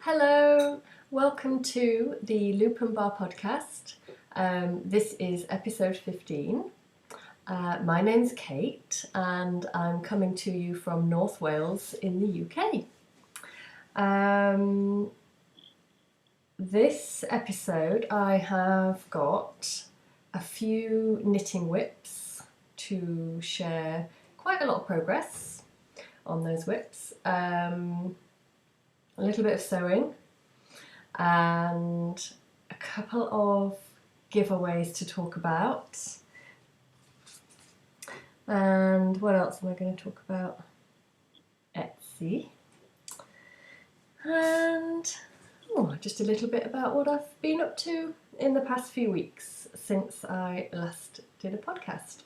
Hello, welcome to the Loop and Bar podcast. This is episode 15. My name's Kate and I'm coming to you from North Wales in the UK. This episode I have got a few knitting whips to share quite a lot of progress on those whips. A little bit of sewing and a couple of giveaways to talk about. And what else am I going to talk about? Etsy. And just a little bit about what I've been up to in the past few weeks since I last did a podcast.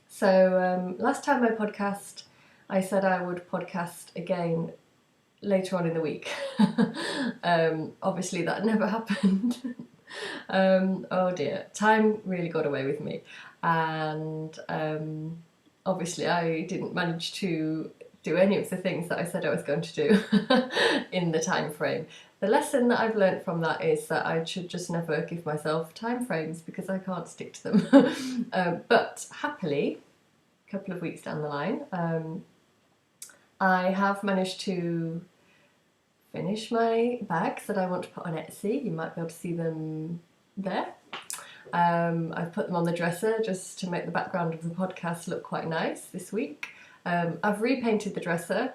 So last time I podcast, I said I would podcast again later on in the week. Obviously that never happened. Oh dear, time really got away with me, and obviously I didn't manage to do any of the things that I said I was going to do in the time frame. The lesson that I've learnt from that is that I should just never give myself time frames because I can't stick to them. But happily, a couple of weeks down the line, I have managed to finish my bags that I want to put on Etsy. You might be able to see them there. I've put them on the dresser just to make the background of the podcast look quite nice this week. I've repainted the dresser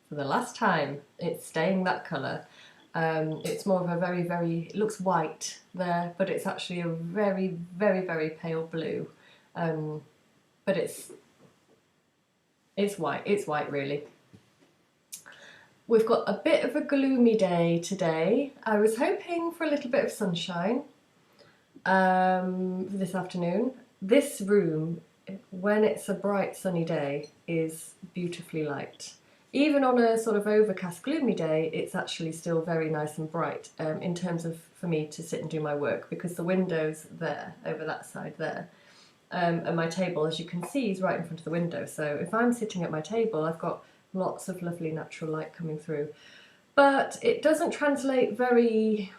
for the last time. It's staying that colour. It's more of a it looks white there, but it's actually a very, very, very pale blue. But it's white really. We've got a bit of a gloomy day today. I was hoping for a little bit of sunshine this afternoon. This room, when it's a bright sunny day, is beautifully light. Even on a sort of overcast gloomy day, it's actually still very nice and bright in terms of for me to sit and do my work, because the window's there, over that side there. And my table, as you can see, is right in front of the window. So if I'm sitting at my table, I've got lots of lovely natural light coming through. But it doesn't translate very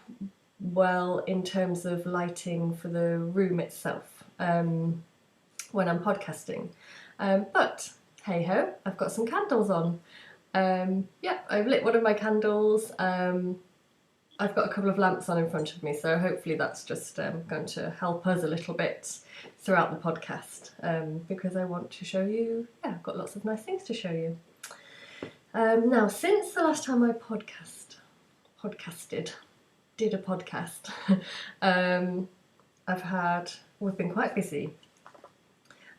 well in terms of lighting for the room itself when I'm podcasting. But hey ho, I've got some candles on. I've lit one of my candles. I've got a couple of lamps on in front of me, so hopefully that's just going to help us a little bit throughout the podcast, because I want to show you, I've got lots of nice things to show you. Now, since the last time I did a podcast, we've been quite busy.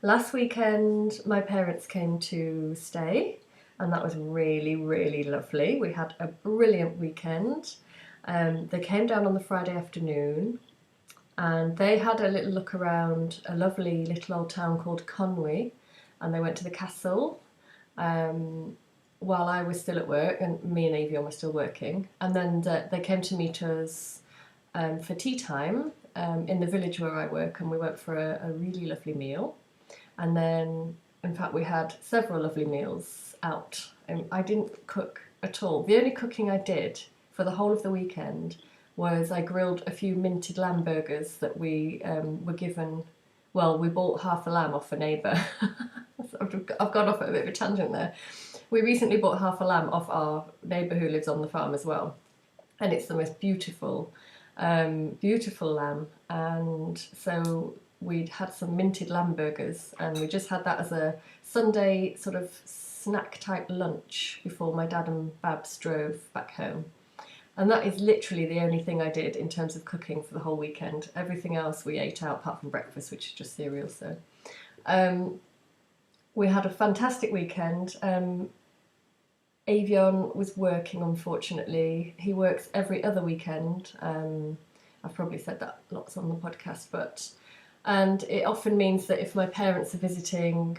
Last weekend, my parents came to stay, and that was really, really lovely. We had a brilliant weekend. They came down on the Friday afternoon, and they had a little look around a lovely little old town called Conwy, and they went to the castle while I was still at work, and me and Avion were still working. And then they came to meet us for tea time in the village where I work, and we went for a really lovely meal. And then, in fact, we had several lovely meals out. I didn't cook at all. The only cooking I did for the whole of the weekend was I grilled a few minted lamb burgers that we were given. Well, we bought half a lamb off a neighbour. So I've gone off at a bit of a tangent there. We recently bought half a lamb off our neighbour who lives on the farm as well. And it's the most beautiful lamb. And so we'd had some minted lamb burgers, and we just had that as a Sunday sort of snack type lunch before my dad and Babs drove back home. And that is literally the only thing I did in terms of cooking for the whole weekend. Everything else we ate out apart from breakfast, which is just cereal. So we had a fantastic weekend. Avion was working, unfortunately. He works every other weekend. I've probably said that lots on the podcast, and it often means that if my parents are visiting,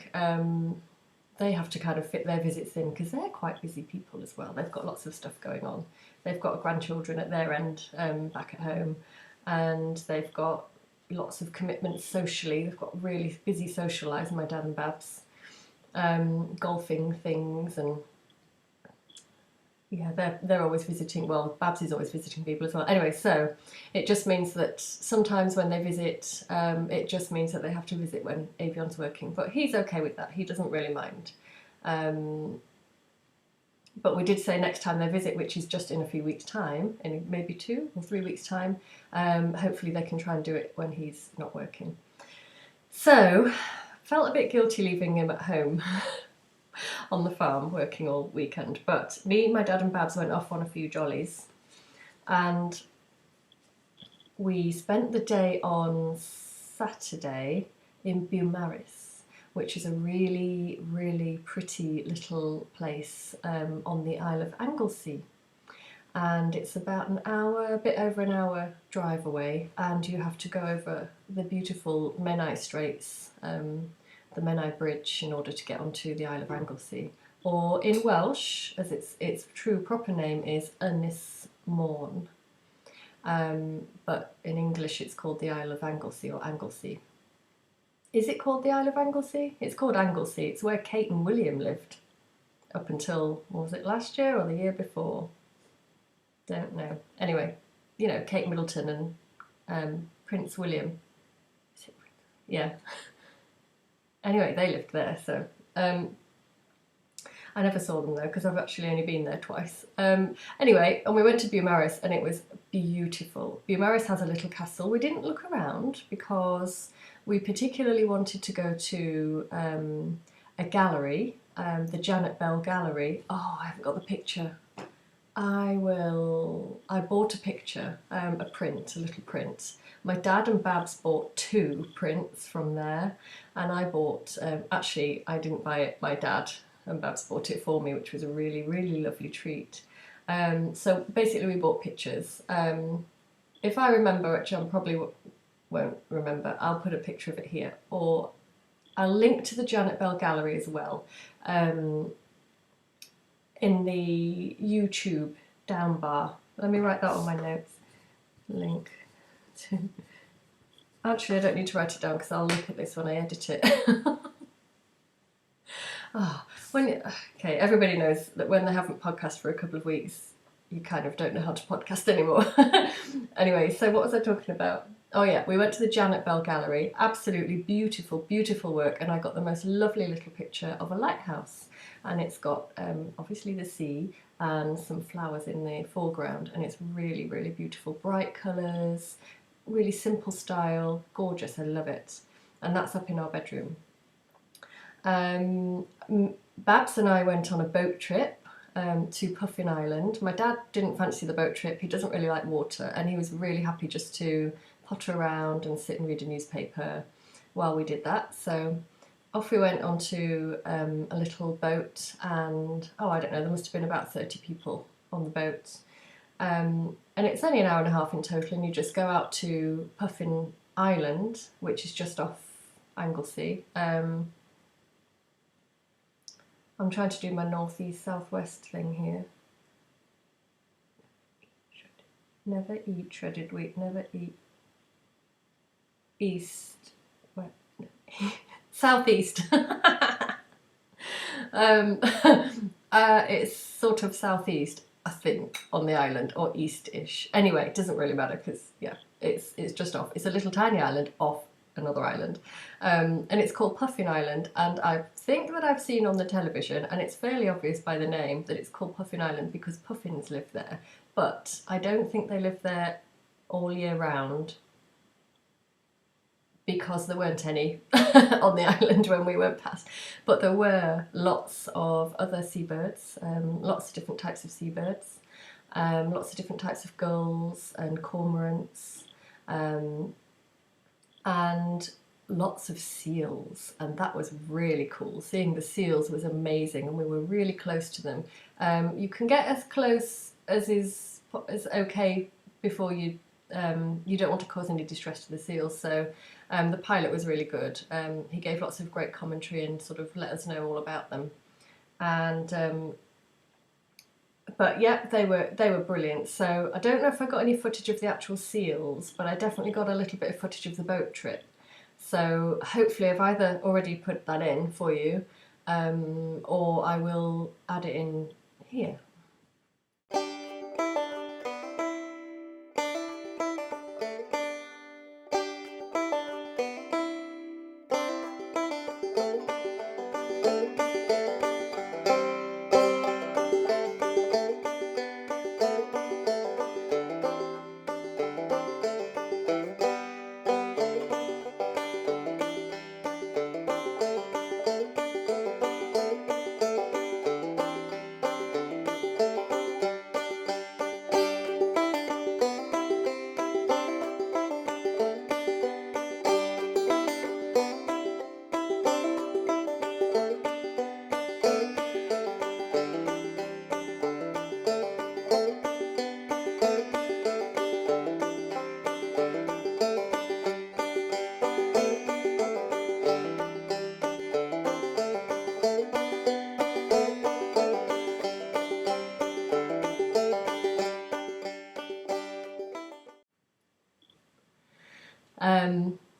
they have to kind of fit their visits in, because they're quite busy people as well. They've got lots of stuff going on. They've got grandchildren at their end back at home, and they've got lots of commitments socially. They've got really busy social lives, my dad and Babs, golfing things and Yeah, they're always visiting. Well, Babs is always visiting people as well. Anyway, so it just means that sometimes when they visit, it just means that they have to visit when Avion's working. But he's okay with that. He doesn't really mind. Um, but we did say next time they visit, which is just in a few weeks' time, in maybe 2 or 3 weeks' time, hopefully they can try and do it when he's not working. So, felt a bit guilty leaving him at home on the farm working all weekend. But me, my dad, and Babs went off on a few jollies, and we spent the day on Saturday in Beaumaris, which is a really, really pretty little place on the Isle of Anglesey. And it's about an hour, a bit over an hour drive away, and you have to go over the beautiful Menai Straits, the Menai Bridge, in order to get onto the Isle of Anglesey. Or in Welsh, as its true proper name is Ynys Môn, but in English it's called the Isle of Anglesey or Anglesey. Is it called the Isle of Anglesey? It's called Anglesey. It's where Kate and William lived up until, what was it, last year or the year before? Don't know. Anyway, you know, Kate Middleton and Prince William. Yeah. Anyway, they lived there, so I never saw them though because I've actually only been there twice. Anyway, and we went to Beaumaris and it was beautiful. Beaumaris has a little castle. We didn't look around because we particularly wanted to go to a gallery, the Janet Bell Gallery. Oh, I haven't got the picture. I bought a picture, a print, a little print. My dad and Babs bought 2 prints from there, and I bought, actually I didn't buy it, my dad and Babs bought it for me, which was a really, really lovely treat. So basically we bought pictures. If I remember, actually I probably won't remember, I'll put a picture of it here, or I'll link to the Janet Bell Gallery as well. In the YouTube down bar. Let me write that on my notes. Link to... Actually, I don't need to write it down because I'll look at this when I edit it. Okay, everybody knows that when they haven't podcast for a couple of weeks, you kind of don't know how to podcast anymore. Anyway, so what was I talking about? Oh yeah, we went to the Janet Bell Gallery. Absolutely beautiful, beautiful work, and I got the most lovely little picture of a lighthouse. And it's got obviously the sea and some flowers in the foreground, and it's really, really beautiful. Bright colours, really simple style, gorgeous, I love it. And that's up in our bedroom. Babs and I went on a boat trip to Puffin Island. My dad didn't fancy the boat trip, he doesn't really like water, and he was really happy just to potter around and sit and read a newspaper while we did that. So off we went onto a little boat, and I don't know, there must have been about 30 people on the boat. And it's only an hour and a half in total, and you just go out to Puffin Island, which is just off Anglesey. I'm trying to do my northeast southwest thing here. Never eat shredded wheat, never eat east, where? Southeast. It's sort of southeast, I think, on the island, or east-ish. Anyway, it doesn't really matter because, yeah, it's just off. It's a little tiny island off another island, and it's called Puffin Island, and I think that I've seen on the television, and it's fairly obvious by the name, that it's called Puffin Island because puffins live there, but I don't think they live there all year round, because there weren't any on the island when we went past. But there were lots of other seabirds, lots of different types of seabirds, lots of different types of gulls and cormorants, and lots of seals, and that was really cool. Seeing the seals was amazing, and we were really close to them. You can get as close as is okay before you don't want to cause any distress to the seals, so the pilot was really good. He gave lots of great commentary and sort of let us know all about them. And but yeah, they were brilliant. So I don't know if I got any footage of the actual seals, but I definitely got a little bit of footage of the boat trip. So hopefully I've either already put that in for you, or I will add it in here.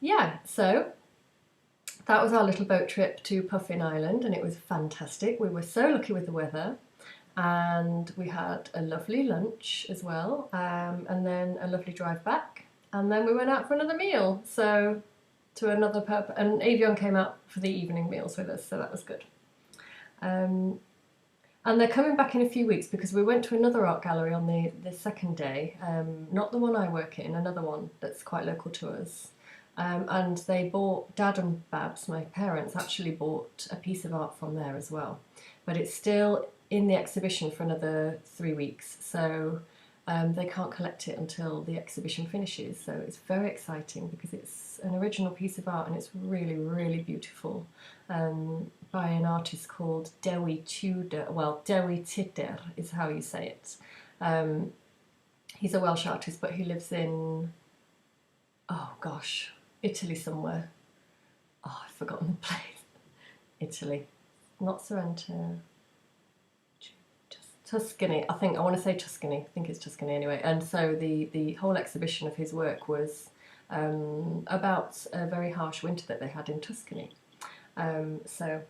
Yeah, so that was our little boat trip to Puffin Island, and it was fantastic. We were so lucky with the weather, and we had a lovely lunch as well, and then a lovely drive back, and then we went out for another meal. So to another pub, and Avion came out for the evening meals with us, so that was good. And they're coming back in a few weeks because we went to another art gallery on the second day, not the one I work in, another one that's quite local to us. And they bought, Dad and Babs, my parents, actually bought a piece of art from there as well. But it's still in the exhibition for another 3 weeks, so they can't collect it until the exhibition finishes. So it's very exciting because it's an original piece of art and it's really, really beautiful. By an artist called Dewi Tudor, well, Dewi Tudor is how you say it. He's a Welsh artist, but he lives in, oh gosh, Italy somewhere. Oh, I've forgotten the place. Italy, not Sorrento. Tuscany, I think. I want to say Tuscany. I think it's Tuscany anyway. And so the whole exhibition of his work was about a very harsh winter that they had in Tuscany. So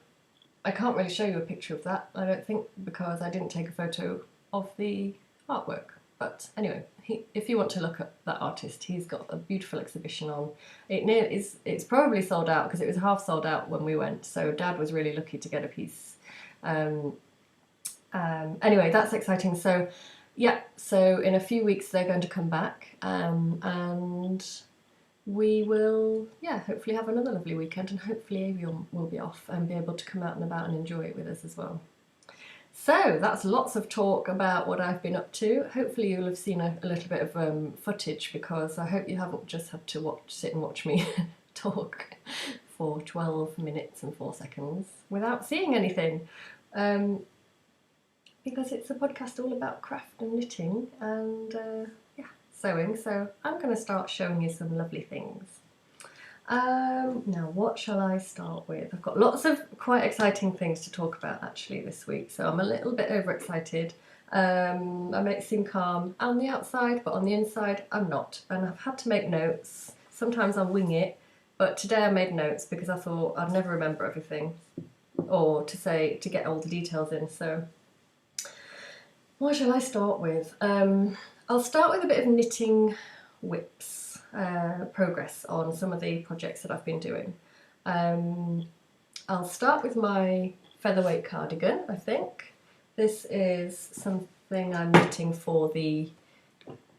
I can't really show you a picture of that, I don't think, because I didn't take a photo of the artwork. But anyway, if you want to look at that artist, he's got a beautiful exhibition on. It's probably sold out because it was half sold out when we went, so Dad was really lucky to get a piece. Anyway, that's exciting. So yeah, so in a few weeks they're going to come back, and we will, yeah, hopefully have another lovely weekend, and hopefully Avion will be off and be able to come out and about and enjoy it with us as well. So that's lots of talk about what I've been up to. Hopefully you'll have seen a little bit of footage, because I hope you haven't just had to sit and watch me talk for 12 minutes and 4 seconds without seeing anything. Because it's a podcast all about craft and knitting and sewing, so I'm going to start showing you some lovely things. Now, what shall I start with? I've got lots of quite exciting things to talk about actually this week, so I'm a little bit overexcited. I may seem calm on the outside, but on the inside I'm not, and I've had to make notes. Sometimes I'll wing it, but today I made notes because I thought I'd never remember everything, or to get all the details in. So what shall I start with? I'll start with a bit of knitting whips. Progress on some of the projects that I've been doing. I'll start with my featherweight cardigan, I think. This is something I'm knitting for the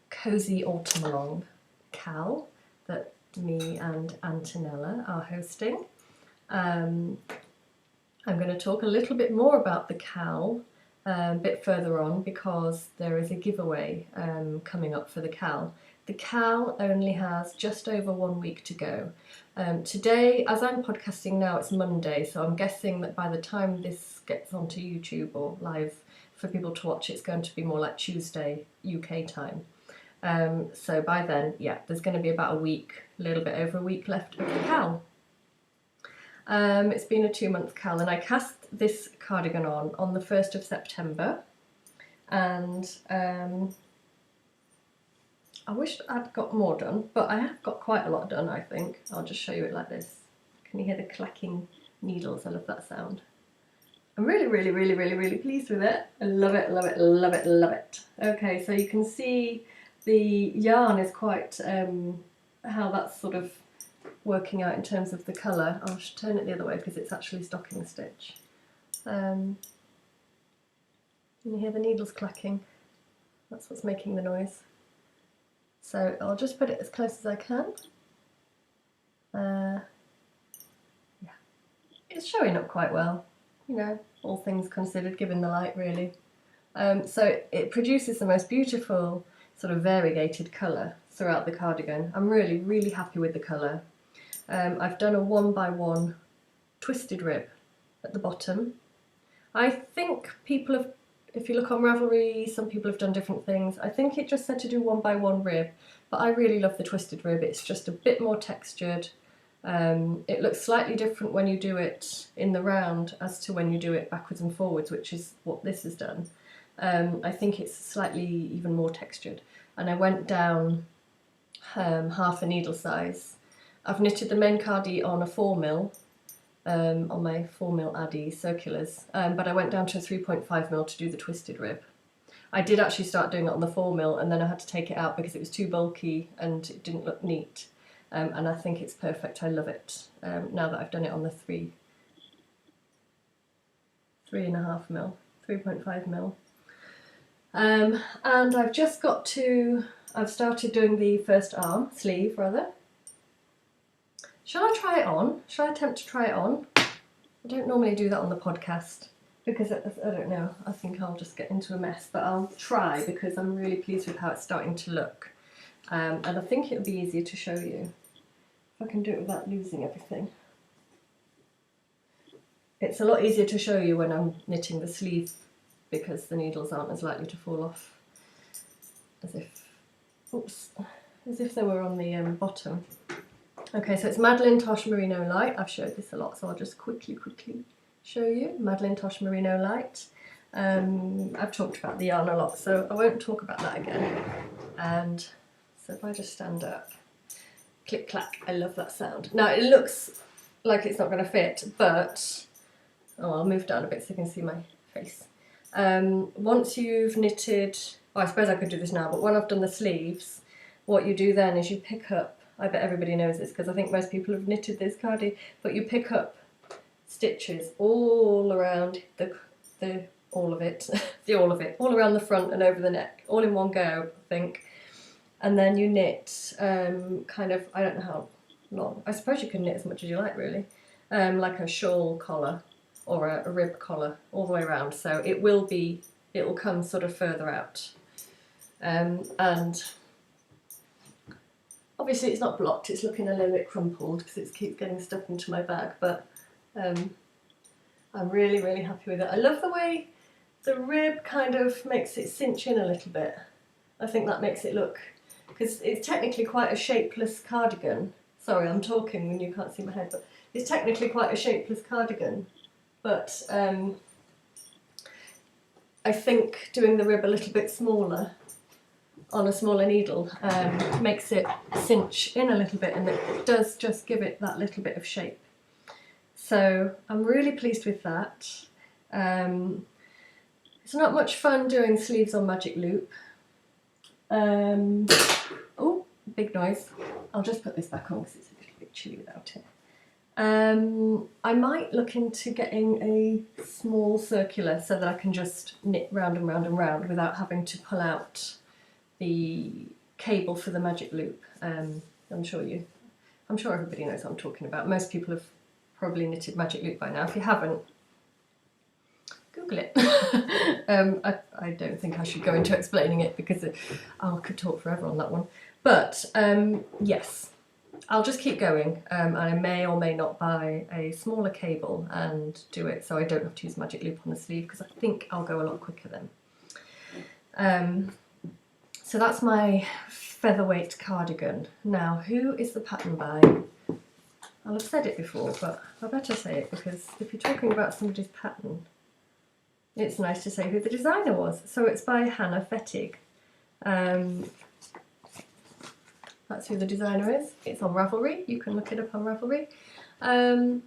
Cozy Autumn Along Cal that me and Antonella are hosting. I'm going to talk a little bit more about the Cal a bit further on, because there is a giveaway coming up for the Cal. The Cal only has just over 1 week to go. Today, as I'm podcasting now, it's Monday, so I'm guessing that by the time this gets onto YouTube or live for people to watch, it's going to be more like Tuesday UK time. So by then, yeah, there's going to be about a week, a little bit over a week left of the Cal. It's been a 2-month Cal, and I cast this cardigan on the 1st of September, and I wish I'd got more done, but I have got quite a lot done, I think. I'll just show you it like this. Can you hear the clacking needles? I love that sound. I'm really, really, really, really, really pleased with it. I love it, love it, love it, love it. Okay, so you can see the yarn is quite, how that's sort of working out in terms of the colour. I'll turn it the other way because it's actually stocking stitch. Can you hear the needles clacking? That's what's making the noise. So I'll just put it as close as I can. Yeah, it's showing up quite well, you know, all things considered, given the light really. So it produces the most beautiful sort of variegated colour throughout the cardigan. I'm really, really happy with the colour. I've done a 1x1 twisted rib at the bottom. I think people have, if you look on Ravelry, some people have done different things. I think it just said to do 1x1 rib, but I really love the twisted rib. It's just a bit more textured. It looks slightly different when you do it in the round as to when you do it backwards and forwards, which is what this has done. I think it's slightly even more textured. And I went down half a needle size I've knitted the main cardie on a 4mm, on my 4mm Addy circulars, but I went down to a 3.5mm to do the twisted rib. I did actually start doing it on the 4mm, and then I had to take it out because it was too bulky and it didn't look neat. And I think it's perfect. I love it now that I've done it on the 3.5mm, 3.5mm. And I've started doing the first arm, sleeve rather. Shall I try it on? Shall I attempt to try it on? I don't normally do that on the podcast because I don't know, I think I'll just get into a mess, but I'll try because I'm really pleased with how it's starting to look. And I think it'll be easier to show you if I can do it without losing everything. It's a lot easier to show you when I'm knitting the sleeve because the needles aren't as likely to fall off as if they were on the bottom. Okay, so it's Madeline Tosh Merino Light. I've showed this a lot, so I'll just quickly show you. Madeline Tosh Merino Light. I've talked about the yarn a lot, so I won't talk about that again. And so if I just stand up, click clack, I love that sound. Now it looks like it's not going to fit, but I'll move down a bit so you can see my face. Once you've knitted, well, I suppose I could do this now, but when I've done the sleeves, what you do then is you pick up, I bet everybody knows this because I think most people have knitted this cardie, but you pick up stitches all around all around the front and over the neck, all in one go, I think. And then you knit kind of, I don't know how long, I suppose you can knit as much as you like really, like a shawl collar or a rib collar all the way around, so it will come sort of further out. And obviously it's not blocked, it's looking a little bit crumpled because it keeps getting stuck into my bag, but I'm really, really happy with it. I love the way the rib kind of makes it cinch in a little bit. I think that makes it look, because it's technically quite a shapeless cardigan. Sorry, I'm talking when you can't see my head, but it's technically quite a shapeless cardigan. But I think doing the rib a little bit smaller on a smaller needle makes it cinch in a little bit, and it does just give it that little bit of shape. So I'm really pleased with that. It's not much fun doing sleeves on magic loop. Oh, big noise. I'll just put this back on because it's a little bit chilly without it. I might look into getting a small circular so that I can just knit round and round and round without having to pull out the cable for the magic loop. I'm sure everybody knows what I'm talking about. Most people have probably knitted magic loop by now. If you haven't, Google it. I don't think I should go into explaining it because I could talk forever on that one. But yes, I'll just keep going, and I may or may not buy a smaller cable and do it so I don't have to use magic loop on the sleeve, because I think I'll go a lot quicker then. So that's my featherweight cardigan. Now, who is the pattern by? I'll have said it before, but I better say it because if you're talking about somebody's pattern, it's nice to say who the designer was. So it's by Hannah Fettig. That's who the designer is. It's on Ravelry. You can look it up on Ravelry.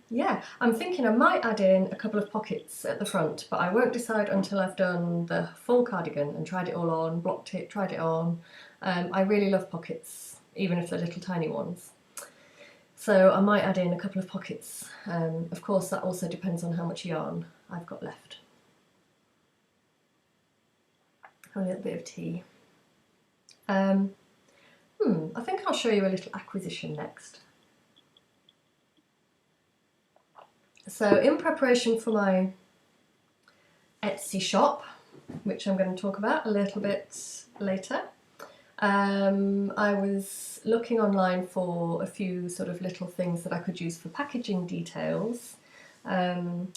Yeah, I'm thinking I might add in a couple of pockets at the front, but I won't decide until I've done the full cardigan and tried it all on, blocked it, tried it on. I really love pockets, even if they're little tiny ones. So I might add in a couple of pockets. Of course, that also depends on how much yarn I've got left. A little bit of tea. I think I'll show you a little acquisition next. So in preparation for my Etsy shop, which I'm going to talk about a little bit later, I was looking online for a few sort of little things that I could use for packaging details, and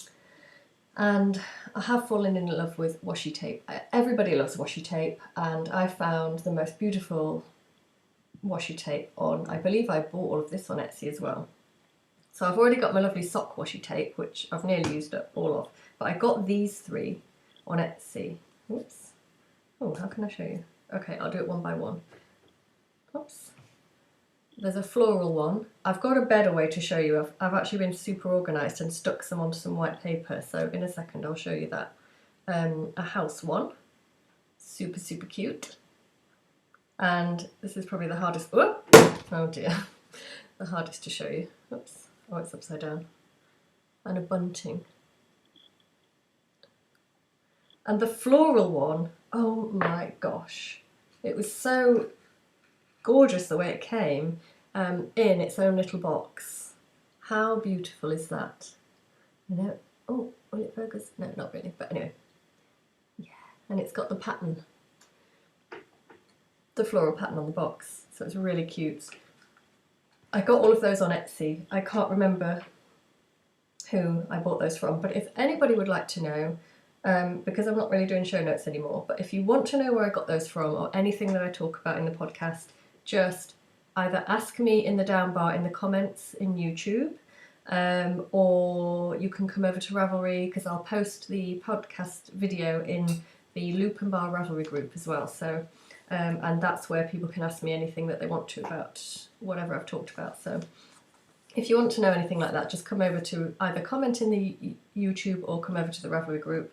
I have fallen in love with washi tape. Everybody loves washi tape, and I found the most beautiful washi tape on, I believe I bought all of this on Etsy as well. So I've already got my lovely sock washi tape, which I've nearly used up all of, but I got these three on Etsy. Oops. Oh, how can I show you? Okay, I'll do it one by one. Oops. There's a floral one. I've got a better way to show you. I've actually been super organised and stuck some onto some white paper, so in a second I'll show you that. A house one, super, super cute. And this is probably the hardest, oh dear, the hardest to show you. Oops, oh, it's upside down. And a bunting. And the floral one, oh my gosh, it was so gorgeous the way it came in its own little box. How beautiful is that? You know, oh, will it focus? No, not really, but anyway. Yeah, and it's got the pattern, the floral pattern on the box, so it's really cute. I got all of those on Etsy. I can't remember who I bought those from, but if anybody would like to know, because I'm not really doing show notes anymore, but if you want to know where I got those from or anything that I talk about in the podcast, just either ask me in the down bar in the comments in YouTube, or you can come over to Ravelry, because I'll post the podcast video in the Loop and Bar Ravelry group as well. So, and that's where people can ask me anything that they want to about whatever I've talked about. So if you want to know anything like that, just come over to either comment in the YouTube or come over to the Ravelry group,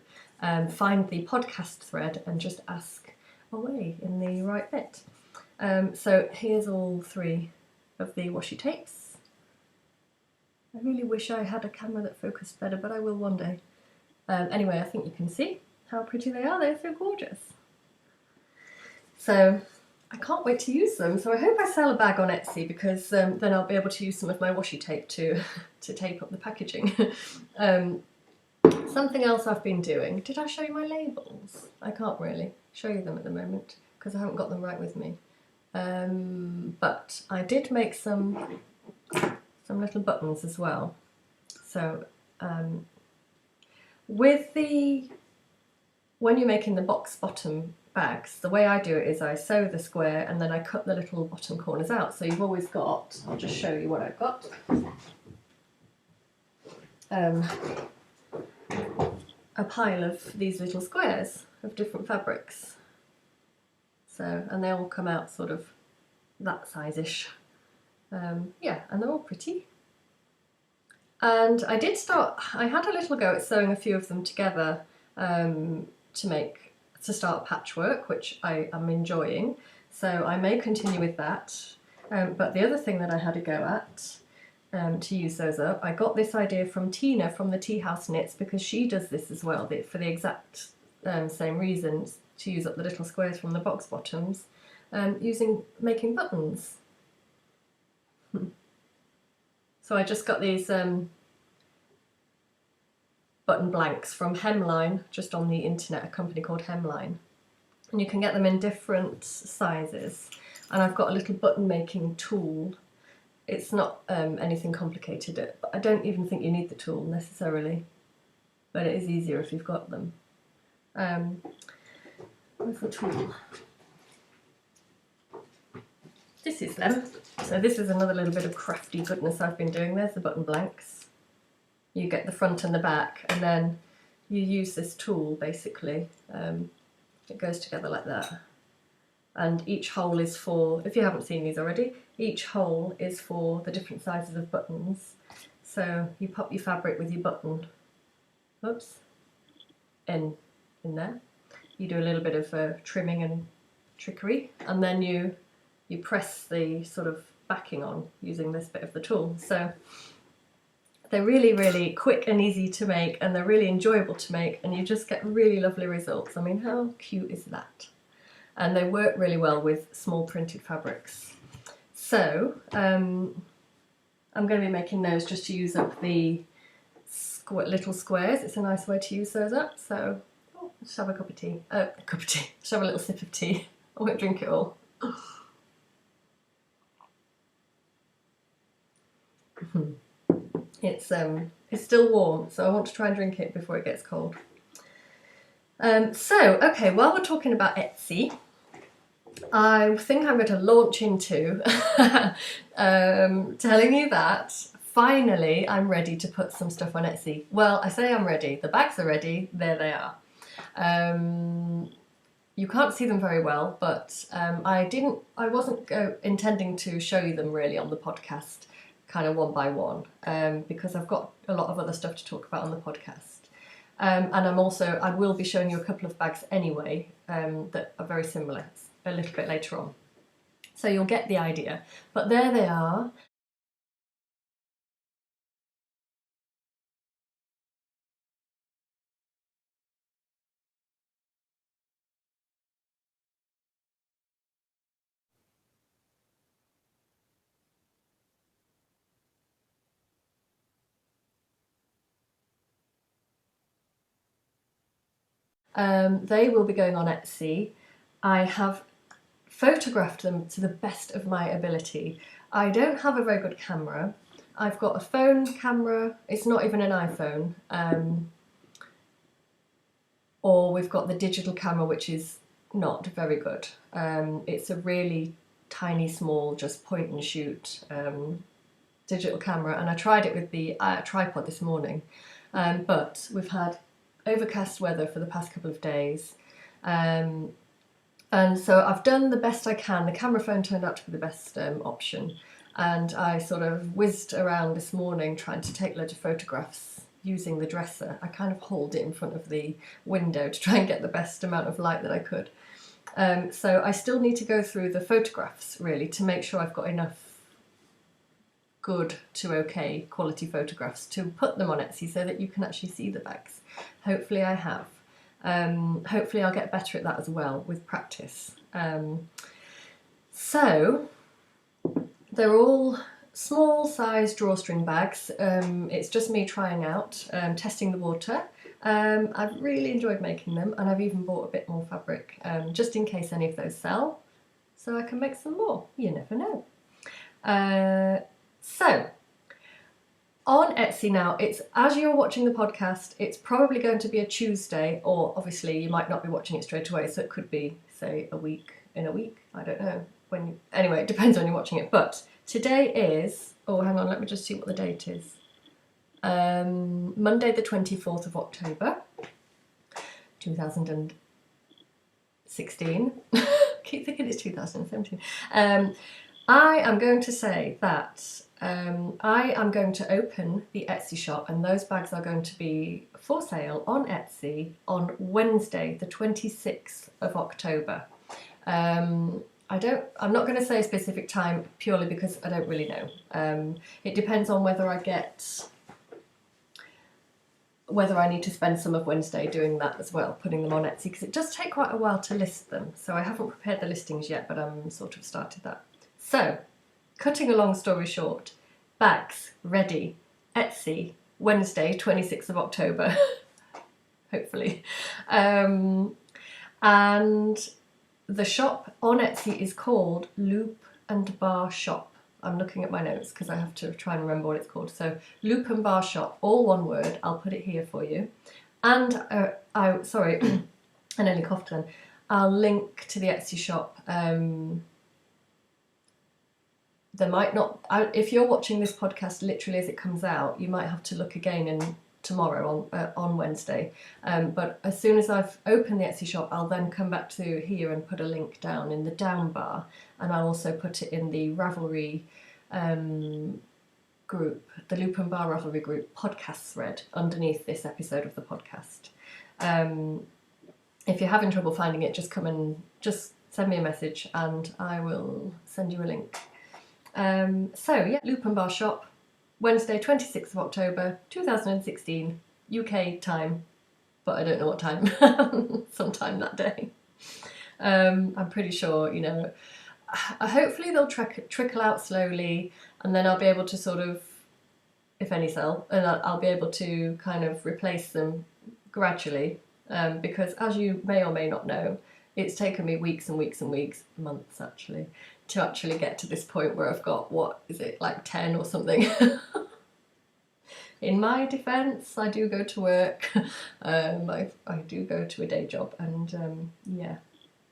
find the podcast thread and just ask away in the right bit. So here's all 3 of the washi tapes. I really wish I had a camera that focused better, but I will one day. Anyway, I think you can see how pretty they are. They're so gorgeous. So I can't wait to use them. So I hope I sell a bag on Etsy, because then I'll be able to use some of my washi tape to tape up the packaging. Something else I've been doing. Did I show you my labels? I can't really show you them at the moment because I haven't got them right with me. But I did make some little buttons as well. So when you're making the box bottom bags, the way I do it is I sew the square and then I cut the little bottom corners out. So you've always got, I'll just show you what I've got. A pile of these little squares of different fabrics. So, and they all come out sort of that size-ish. Yeah, and they're all pretty. And I had a little go at sewing a few of them together to start patchwork, which I am enjoying. So I may continue with that. But the other thing that I had a go at to use those up, I got this idea from Tina from the Tea House Knits, because she does this as well, for the exact same reasons, to use up the little squares from the box bottoms, making buttons. So I just got these button blanks from Hemline, just on the internet, a company called Hemline. And you can get them in different sizes. And I've got a little button making tool. It's not anything complicated. I don't even think you need the tool necessarily, but it is easier if you've got them. Where's the tool? This is them. So this is another little bit of crafty goodness I've been doing. There's the button blanks. You get the front and the back, and then you use this tool basically. It goes together like that. And each hole is for, if you haven't seen these already, each hole is for the different sizes of buttons. So you pop your fabric with your button, whoops, in there. You do a little bit of trimming and trickery, and then you press the sort of backing on using this bit of the tool. So they're really, really quick and easy to make, and they're really enjoyable to make, and you just get really lovely results. I mean, how cute is that? And they work really well with small printed fabrics. So I'm going to be making those just to use up the little squares. It's a nice way to use those up. So let's have a cup of tea. Just have a little sip of tea. I won't drink it all. It's still warm, so I want to try and drink it before it gets cold. Okay, while we're talking about Etsy, I think I'm going to launch into telling you that finally I'm ready to put some stuff on Etsy. Well, I say I'm ready. The bags are ready. There they are. You can't see them very well, but I wasn't intending to show you them really on the podcast, kind of one by one, because I've got a lot of other stuff to talk about on the podcast. And I will be showing you a couple of bags anyway that are very similar a little bit later on. So you'll get the idea. But there they are. They will be going on Etsy. I have photographed them to the best of my ability. I don't have a very good camera. I've got a phone camera. It's not even an iPhone. Or we've got the digital camera, which is not very good. It's a really tiny, small, just point and shoot digital camera, and I tried it with the tripod this morning, but we've had overcast weather for the past couple of days, and so I've done the best I can. The camera phone turned out to be the best option, and I sort of whizzed around this morning trying to take loads of photographs using the dresser. I kind of hauled it in front of the window to try and get the best amount of light that I could. So I still need to go through the photographs really to make sure I've got enough good to okay quality photographs to put them on Etsy so that you can actually see the bags. Hopefully I have. Hopefully I'll get better at that as well with practice. So they're all small size drawstring bags. It's just me trying out, testing the water. I've really enjoyed making them, and I've even bought a bit more fabric just in case any of those sell, so I can make some more. You never know. So on Etsy now, it's as you're watching the podcast, it's probably going to be a Tuesday, or obviously you might not be watching it straight away, so it could be, say, a week, I don't know. Anyway, it depends when you're watching it, but today is, oh hang on, let me just see what the date is. Monday the 24th of October 2016. Keep thinking it's 2017. I am going to say that I am going to open the Etsy shop, and those bags are going to be for sale on Etsy on Wednesday the 26th of October. I'm not going to say a specific time purely because I don't really know. It depends on whether I need to spend some of Wednesday doing that as well, putting them on Etsy, because it does take quite a while to list them. So I haven't prepared the listings yet, but I'm sort of started that. So, cutting a long story short, bags ready, Etsy, Wednesday, 26th of October, hopefully. And the shop on Etsy is called loopandbarshop. I'm looking at my notes because I have to try and remember what it's called. So loopandbarshop, all one word. I'll put it here for you. And sorry, I nearly coughed then. I'll link to the Etsy shop. There might not. If you're watching this podcast literally as it comes out, you might have to look again tomorrow on Wednesday. But as soon as I've opened the Etsy shop, I'll then come back to here and put a link down in the down bar, and I'll also put it in the Ravelry group, the Loop and Bar Ravelry group podcast thread underneath this episode of the podcast. If you're having trouble finding it, just send me a message and I will send you a link. So yeah, Loop and Bar Shop, Wednesday 26th of October 2016, UK time, but I don't know what time, sometime that day. I'm pretty sure, hopefully they'll trickle out slowly, and then I'll be able to sort of, if any sell, and I'll be able to kind of replace them gradually, because as you may or may not know, it's taken me weeks and weeks and weeks, months actually, to actually get to this point where I've got, what is it, like 10 or something. In my defence, I do go to work, I do go to a day job, and yeah.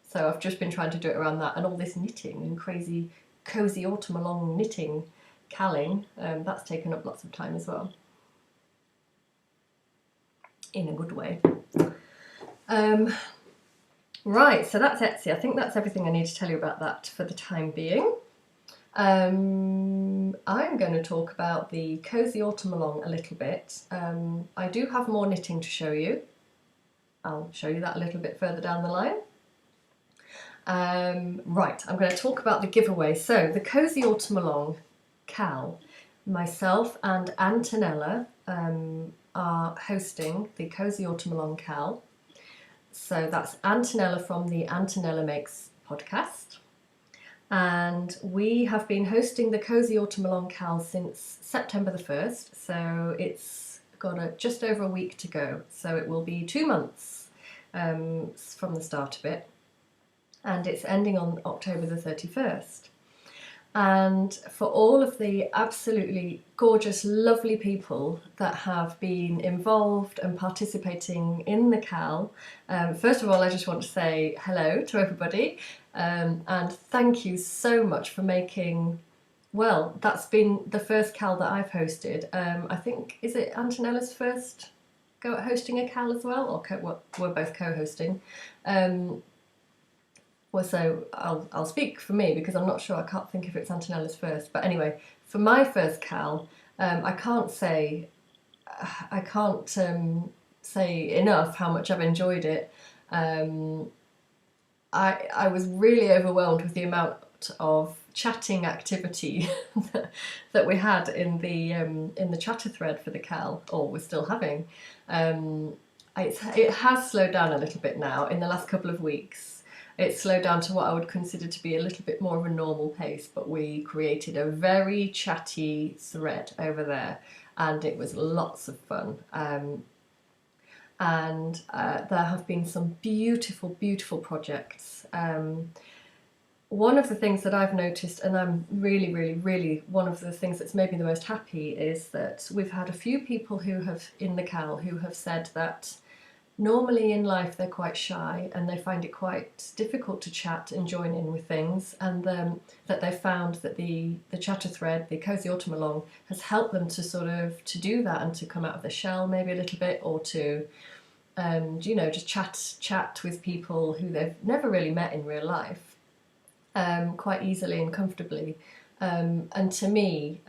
So I've just been trying to do it around that, and all this knitting and crazy cosy autumn along knitting, calling, that's taken up lots of time as well. In a good way. Right, so that's Etsy. I think that's everything I need to tell you about that for the time being. I'm going to talk about the Cozy Autumn Along a little bit. I do have more knitting to show you. I'll show you that a little bit further down the line. Right, I'm going to talk about the giveaway. So the Cozy Autumn Along Cal, myself and Antonella are hosting the Cozy Autumn Along Cal. So that's Antonella from the Antonella Makes podcast. And we have been hosting the Cozy Autumn Along Cal since September the 1st. So it's got just over a week to go. So it will be 2 months from the start of it. And it's ending on October the 31st. And for all of the absolutely gorgeous, lovely people that have been involved and participating in the Cal, first of all, I just want to say hello to everybody and thank you so much for making, well, that's been the first Cal that I've hosted. I think, is it Antonella's first go at hosting a Cal as well? Or we're both co-hosting. Well, so I'll speak for me because I'm not sure, I can't think if it's Antonella's first. But anyway, for my first Cal, I can't say enough how much I've enjoyed it. I was really overwhelmed with the amount of chatting activity that we had in the chatter thread for the Cal, or we're still having. It has slowed down a little bit now in the last couple of weeks. It's slowed down to what I would consider to be a little bit more of a normal pace, but we created a very chatty thread over there and it was lots of fun. And there have been some beautiful, beautiful projects. One of the things that I've noticed, and I'm really, really, really, one of the things that's made me the most happy is that we've had a few people in the Cal who have said that normally in life they're quite shy and they find it quite difficult to chat and join in with things, and that they've found that the chatter thread, the Cozy Autumn Along, has helped them to sort of to do that and to come out of the shell maybe a little bit, or to just chat with people who they've never really met in real life quite easily and comfortably. And to me,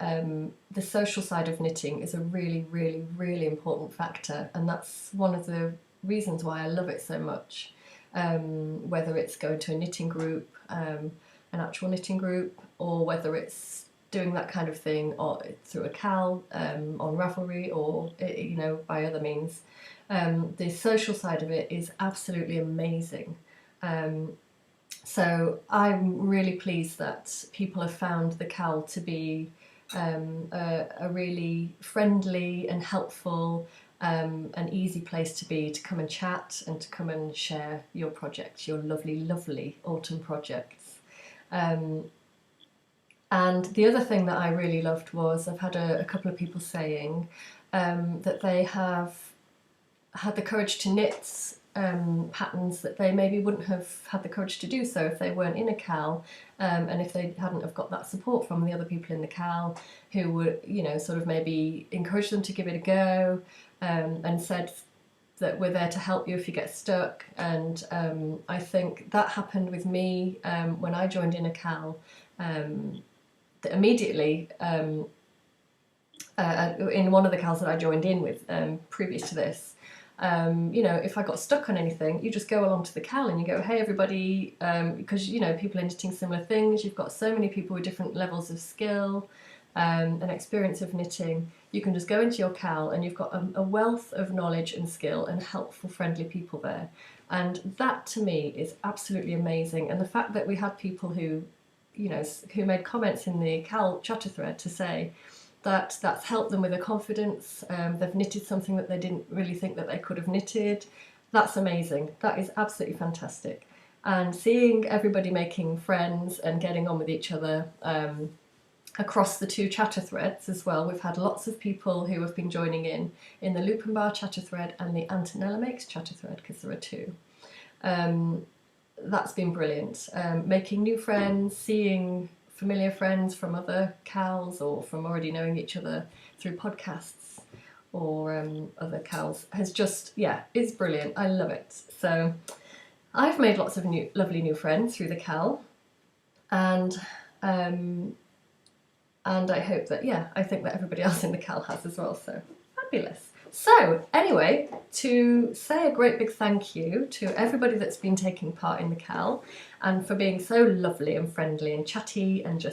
the social side of knitting is a really, really, really important factor, and that's one of the reasons why I love it so much. Whether it's going to a knitting group, an actual knitting group, or whether it's doing that kind of thing or through a Cal, on Ravelry, or by other means. The social side of it is absolutely amazing. So I'm really pleased that people have found the Cal to be a really friendly and helpful, an easy place to be, to come and chat and to come and share your projects, your lovely, lovely autumn projects. And the other thing that I really loved was I've had a couple of people saying that they have had the courage to knit patterns that they maybe wouldn't have had the courage to do so if they weren't in a Cal, and if they hadn't have got that support from the other people in the Cal who would, sort of maybe encourage them to give it a go, and said that we're there to help you if you get stuck. And I think that happened with me when I joined in a Cal. That immediately, in one of the Cals that I joined in with previous to this, if I got stuck on anything, you just go along to the Cal and you go, hey everybody, because people are knitting similar things, you've got so many people with different levels of skill and experience of knitting. You can just go into your Cal and you've got a wealth of knowledge and skill and helpful, friendly people there. And that to me is absolutely amazing. And the fact that we had people who made comments in the Cal chatter thread to say that that's helped them with their confidence, they've knitted something that they didn't really think that they could have knitted. That's amazing. That is absolutely fantastic. And seeing everybody making friends and getting on with each other across the two chatter threads as well. We've had lots of people who have been joining in the Loop and Bar chatter thread and the Antonella Makes chatter thread, because there are two. That's been brilliant. Making new friends, seeing familiar friends from other Cals or from already knowing each other through podcasts or other Cals has just, it's brilliant. I love it. So I've made lots of lovely new friends through the CAL, and I hope that, yeah, I think that everybody else in the CAL has as well, so fabulous. So anyway, to say a great big thank you to everybody that's been taking part in the CAL and for being so lovely and friendly and chatty and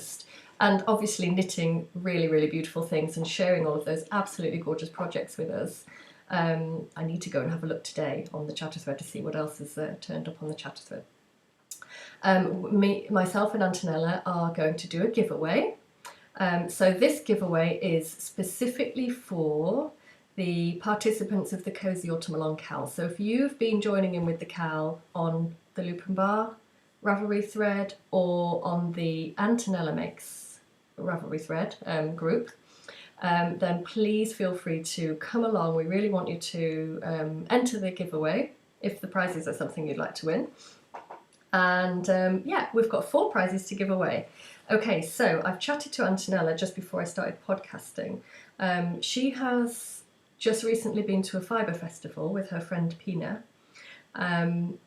obviously knitting really, really beautiful things and sharing all of those absolutely gorgeous projects with us. I need to go and have a look today on the chatter thread to see what else is turned up on the chatter thread. Myself and Antonella are going to do a giveaway. So this giveaway is specifically for the participants of the Cozy Autumn Along CAL. So if you've been joining in with the CAL on the Loop and Bar Ravelry thread or on the Antonella Makes Ravelry thread group, then please feel free to come along. We really want you to enter the giveaway if the prizes are something you'd like to win. And yeah, we've got 4 prizes to give away. Okay, so I've chatted to Antonella just before I started podcasting. She has just recently been to a fibre festival with her friend Pina, and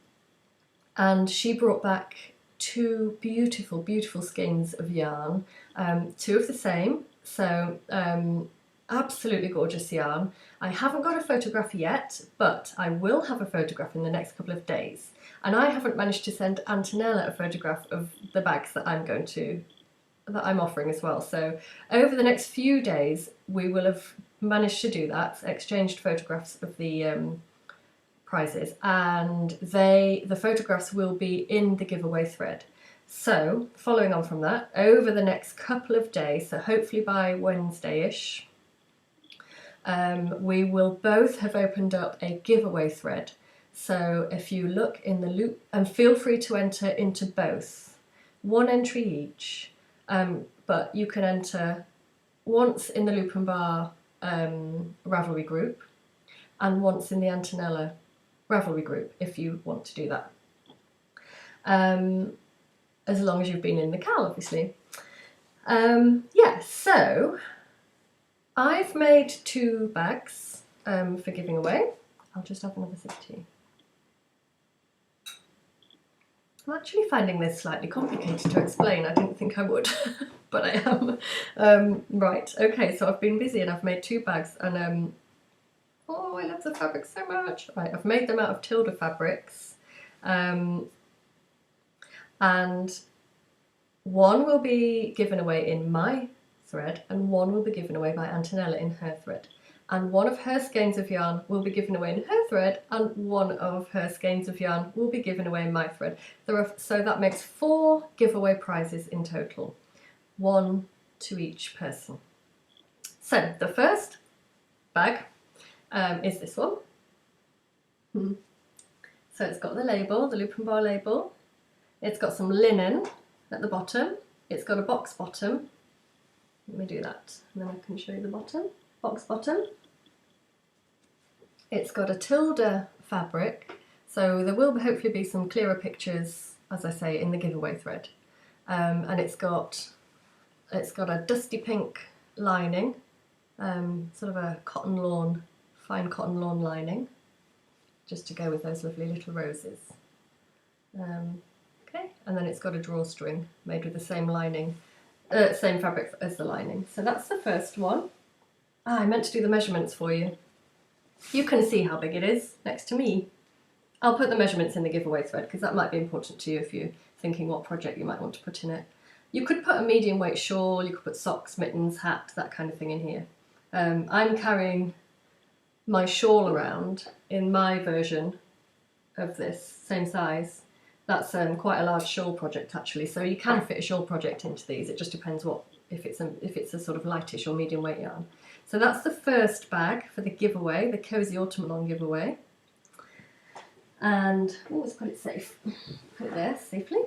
she brought back 2 beautiful, beautiful skeins of yarn, 2 of the same, so absolutely gorgeous yarn. I haven't got a photograph yet, but I will have a photograph in the next couple of days. And I haven't managed to send Antonella a photograph of the bags that I'm offering as well. So over the next few days, we will have managed to do that, exchanged photographs of the prizes, and the photographs will be in the giveaway thread. So following on from that, over the next couple of days, so hopefully by Wednesday-ish, we will both have opened up a giveaway thread. So if you look in the loop, and feel free to enter into both, 1 entry each, but you can enter once in the Loop and Bar Ravelry group and once in the Antonella Ravelry group if you want to do that, as long as you've been in the CAL, obviously. Yeah, so I've made 2 bags for giving away. I'll just have another sip of tea. I'm actually finding this slightly complicated to explain. I didn't think I would, but I am. Right, okay, so I've been busy and I've made 2 bags, and oh, I love the fabric so much. Right, I've made them out of Tilda fabrics, and 1 will be given away in my thread and 1 will be given away by Antonella in her thread. And 1 of her skeins of yarn will be given away in her thread, and 1 of her skeins of yarn will be given away in my thread. So that makes 4 giveaway prizes in total, 1 to each person. So the first bag is this one. So it's got the label, the Loop and Bar label. It's got some linen at the bottom. It's got a box bottom. Let me do that, and then I can show you the bottom. Box bottom. It's got a Tilda fabric, so there will hopefully be some clearer pictures, as I say, in the giveaway thread. And it's got a dusty pink lining, sort of a cotton lawn, fine cotton lawn lining, just to go with those lovely little roses. Okay, and then it's got a drawstring made with the same lining, same fabric as the lining. So that's the first one. I meant to do the measurements for you. You can see how big it is next to me. I'll put the measurements in the giveaway thread because that might be important to you if you're thinking what project you might want to put in it. You could put a medium weight shawl, you could put socks, mittens, hat, that kind of thing in here. I'm carrying my shawl around in my version of this, same size. That's quite a large shawl project actually, so you can fit a shawl project into these. It just depends if it's a sort of lightish or medium weight yarn. So that's the first bag for the giveaway, the Cozy Autumn Long giveaway. And let's put it safe. Put it there safely.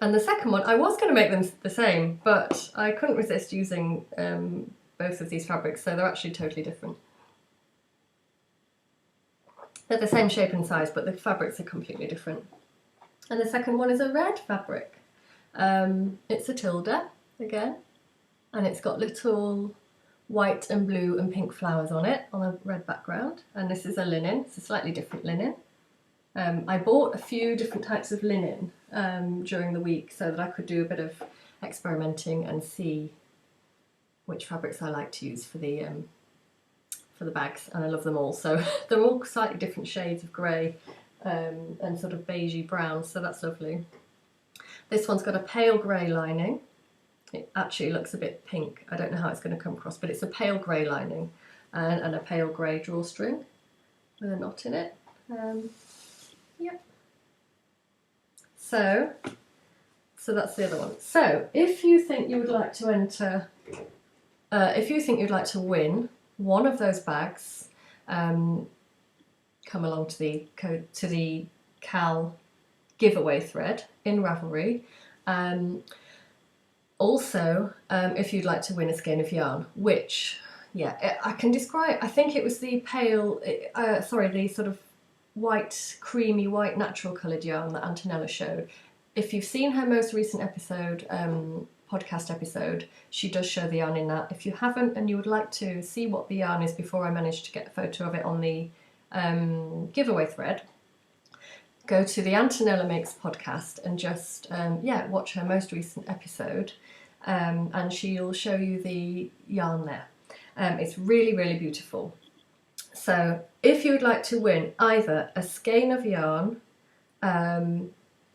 And the second one, I was going to make them the same, but I couldn't resist using both of these fabrics, so they're actually totally different. They're the same shape and size, but the fabrics are completely different. And the second one is a red fabric. It's a Tilda again, and it's got little white and blue and pink flowers on it on a red background. And this is a linen, it's a slightly different linen. I bought a few different types of linen during the week so that I could do a bit of experimenting and see which fabrics I like to use for the bags, and I love them all. So they're all slightly different shades of grey and sort of beigey brown, so that's lovely. This one's got a pale grey lining. It actually looks a bit pink. I don't know how it's going to come across, but it's a pale grey lining and a pale grey drawstring with a knot in it. Yep. So that's the other one. So if you think you would like to enter, if you think you'd like to win one of those bags, come along to the Cal giveaway thread in Ravelry. Also, if you'd like to win a skein of yarn, which, yeah, I can describe, I think it was the pale, the sort of white, creamy, white natural coloured yarn that Antonella showed. If you've seen her most recent episode, podcast episode, she does show the yarn in that. If you haven't and you would like to see what the yarn is before I managed to get a photo of it on the giveaway thread, go to the Antonella Makes podcast and just watch her most recent episode, and she'll show you the yarn there. It's really, really beautiful. So if you would like to win either a skein of yarn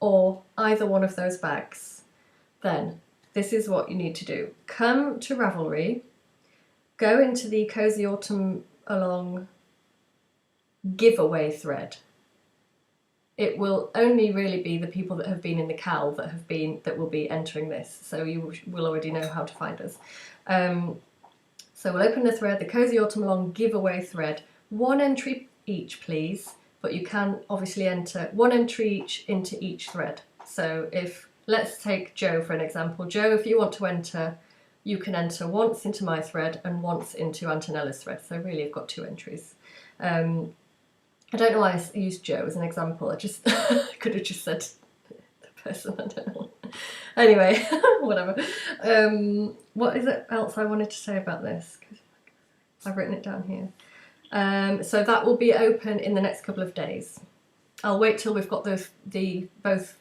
or either one of those bags, then this is what you need to do. Come to Ravelry, go into the Cozy Autumn Along giveaway thread. It will only really be the people that have been in the Cal that will be entering this, so you will already know how to find us. So we'll open the thread, the Cozy Autumn Along giveaway thread. One entry each, please, but you can obviously enter one entry each into each thread. So let's take Jo for an example. Jo, if you want to enter, you can enter once into my thread and once into Antonella's thread. So really you've got 2 entries. I don't know why I used Jo as an example. I just could have just said the person, I don't know. Anyway, whatever. What is it else I wanted to say about this? I've written it down here. So that will be open in the next couple of days. I'll wait till we've got both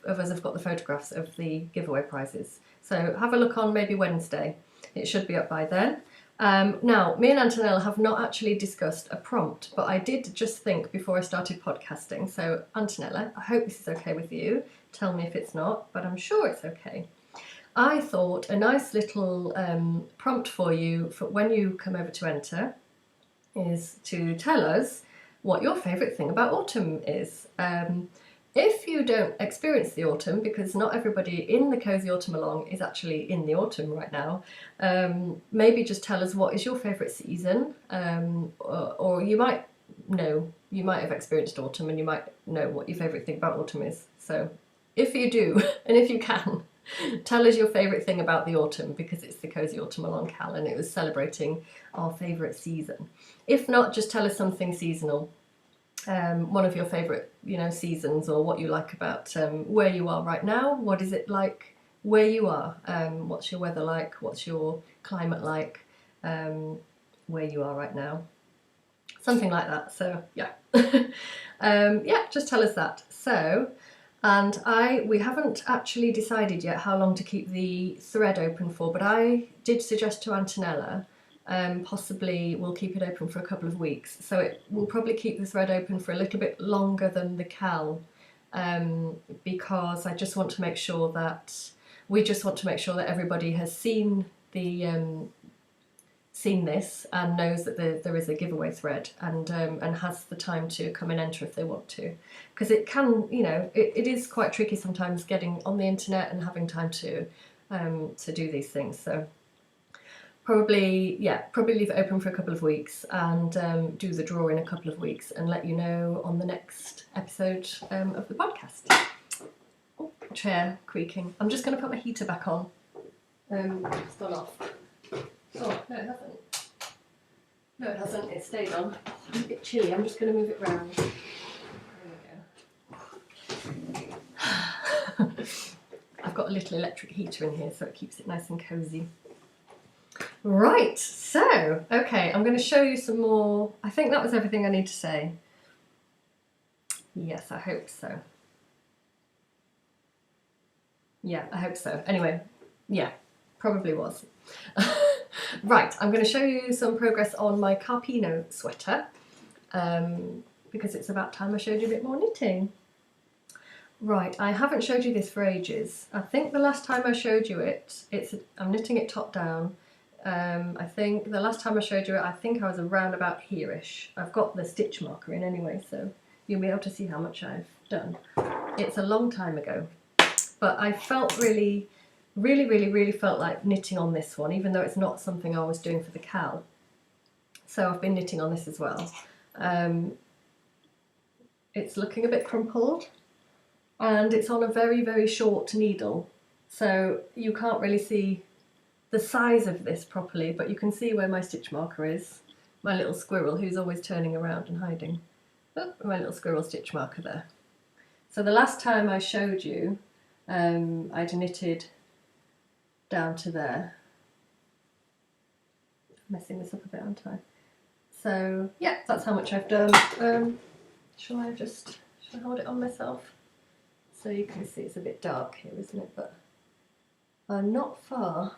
of us have got the photographs of the giveaway prizes. So have a look on maybe Wednesday. It should be up by then. Now, me and Antonella have not actually discussed a prompt, but I did just think before I started podcasting. So Antonella, I hope this is okay with you. Tell me if it's not, but I'm sure it's okay. I thought a nice little prompt for you for when you come over to enter is to tell us what your favourite thing about autumn is. If you don't experience the autumn, because not everybody in the Cozy Autumn Along is actually in the autumn right now, maybe just tell us what is your favourite season, or you might know, you might have experienced autumn and you might know what your favourite thing about autumn is. So if you do, and if you can, tell us your favourite thing about the autumn, because it's the Cozy Autumn Along Cal and it was celebrating our favourite season. If not, just tell us something seasonal. One of your favourite, seasons, or what you like about where you are right now. What is it like where you are? What's your weather like? What's your climate like where you are right now? Something like that. So yeah, just tell us that. So, and we haven't actually decided yet how long to keep the thread open for, but I did suggest to Antonella possibly we'll keep it open for a couple of weeks. So it will probably keep the thread open for a little bit longer than the Cal, because I just want to make sure that everybody has seen this and knows that there is a giveaway thread, and has the time to come and enter if they want to, because it can, it is quite tricky sometimes getting on the internet and having time to do these things. So probably leave it open for a couple of weeks and do the draw in a couple of weeks and let you know on the next episode of the podcast. Oh, chair creaking. I'm just going to put my heater back on. It's gone off. Oh, no it hasn't. No it hasn't, it stayed on. It's a bit chilly, I'm just going to move it round. There we go. I've got a little electric heater in here so it keeps it nice and cosy. Right, so, okay, I'm going to show you some more. I think that was everything I need to say. Yes, I hope so. Yeah, I hope so. Anyway, yeah, probably was. Right, I'm going to show you some progress on my Carpino sweater, because it's about time I showed you a bit more knitting. Right, I haven't showed you this for ages. I think the last time I showed you it, I'm knitting it top down. I think the last time I showed you it, I think I was around about here-ish. I've got the stitch marker in anyway, so you'll be able to see how much I've done. It's a long time ago, but I felt really felt like knitting on this one, even though it's not something I was doing for the cowl. So I've been knitting on this as well. It's looking a bit crumpled, and it's on a very short needle, so you can't really see the size of this properly, but you can see where my stitch marker is. My little squirrel, who's always turning around and hiding. Oh, my little squirrel stitch marker there. So the last time I showed you, I'd knitted down to there. I'm messing this up a bit, aren't I? So yeah, that's how much I've done. Shall I hold it on myself? So you can see it's a bit dark here, isn't it? But I'm not far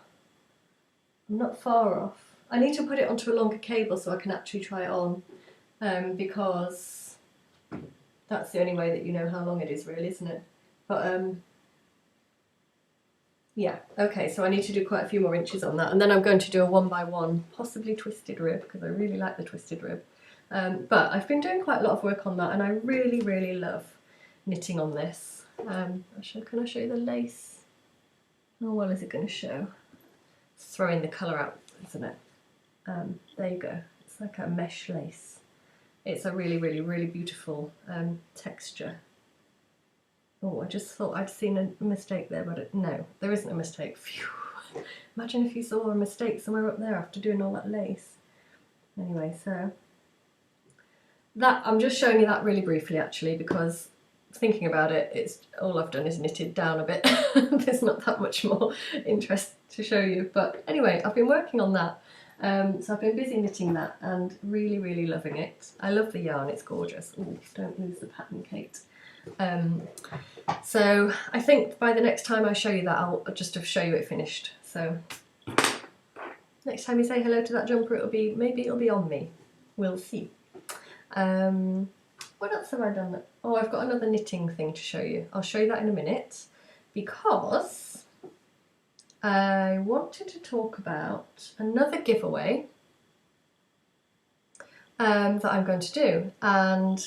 off. I need to put it onto a longer cable so I can actually try it on, because that's the only way that you know how long it is, really, isn't it? But yeah, okay, so I need to do quite a few more inches on that, and then I'm going to do a 1x1, possibly twisted rib, because I really like the twisted rib. But I've been doing quite a lot of work on that, and I really love knitting on this. Can I show you the lace? How well is it going to show? It's throwing the colour out, isn't it? There you go. It's like a mesh lace. It's a really beautiful texture. Oh, I just thought I'd seen a mistake there, but no, there isn't a mistake. Phew. Imagine if you saw a mistake somewhere up there after doing all that lace. Anyway, so that, I'm just showing you that really briefly actually, because thinking about it, it's all I've done is knitted down a bit. There's not that much more interest to show you, but anyway, I've been working on that. So I've been busy knitting that and really loving it. I love the yarn, it's gorgeous. Ooh, don't lose the pattern, Kate. So I think by the next time I show you that, I'll just show you it finished. So next time you say hello to that jumper, maybe it'll be on me. We'll see. What else have I done? Oh, I've got another knitting thing to show you. I'll show you that in a minute, because I wanted to talk about another giveaway that I'm going to do, and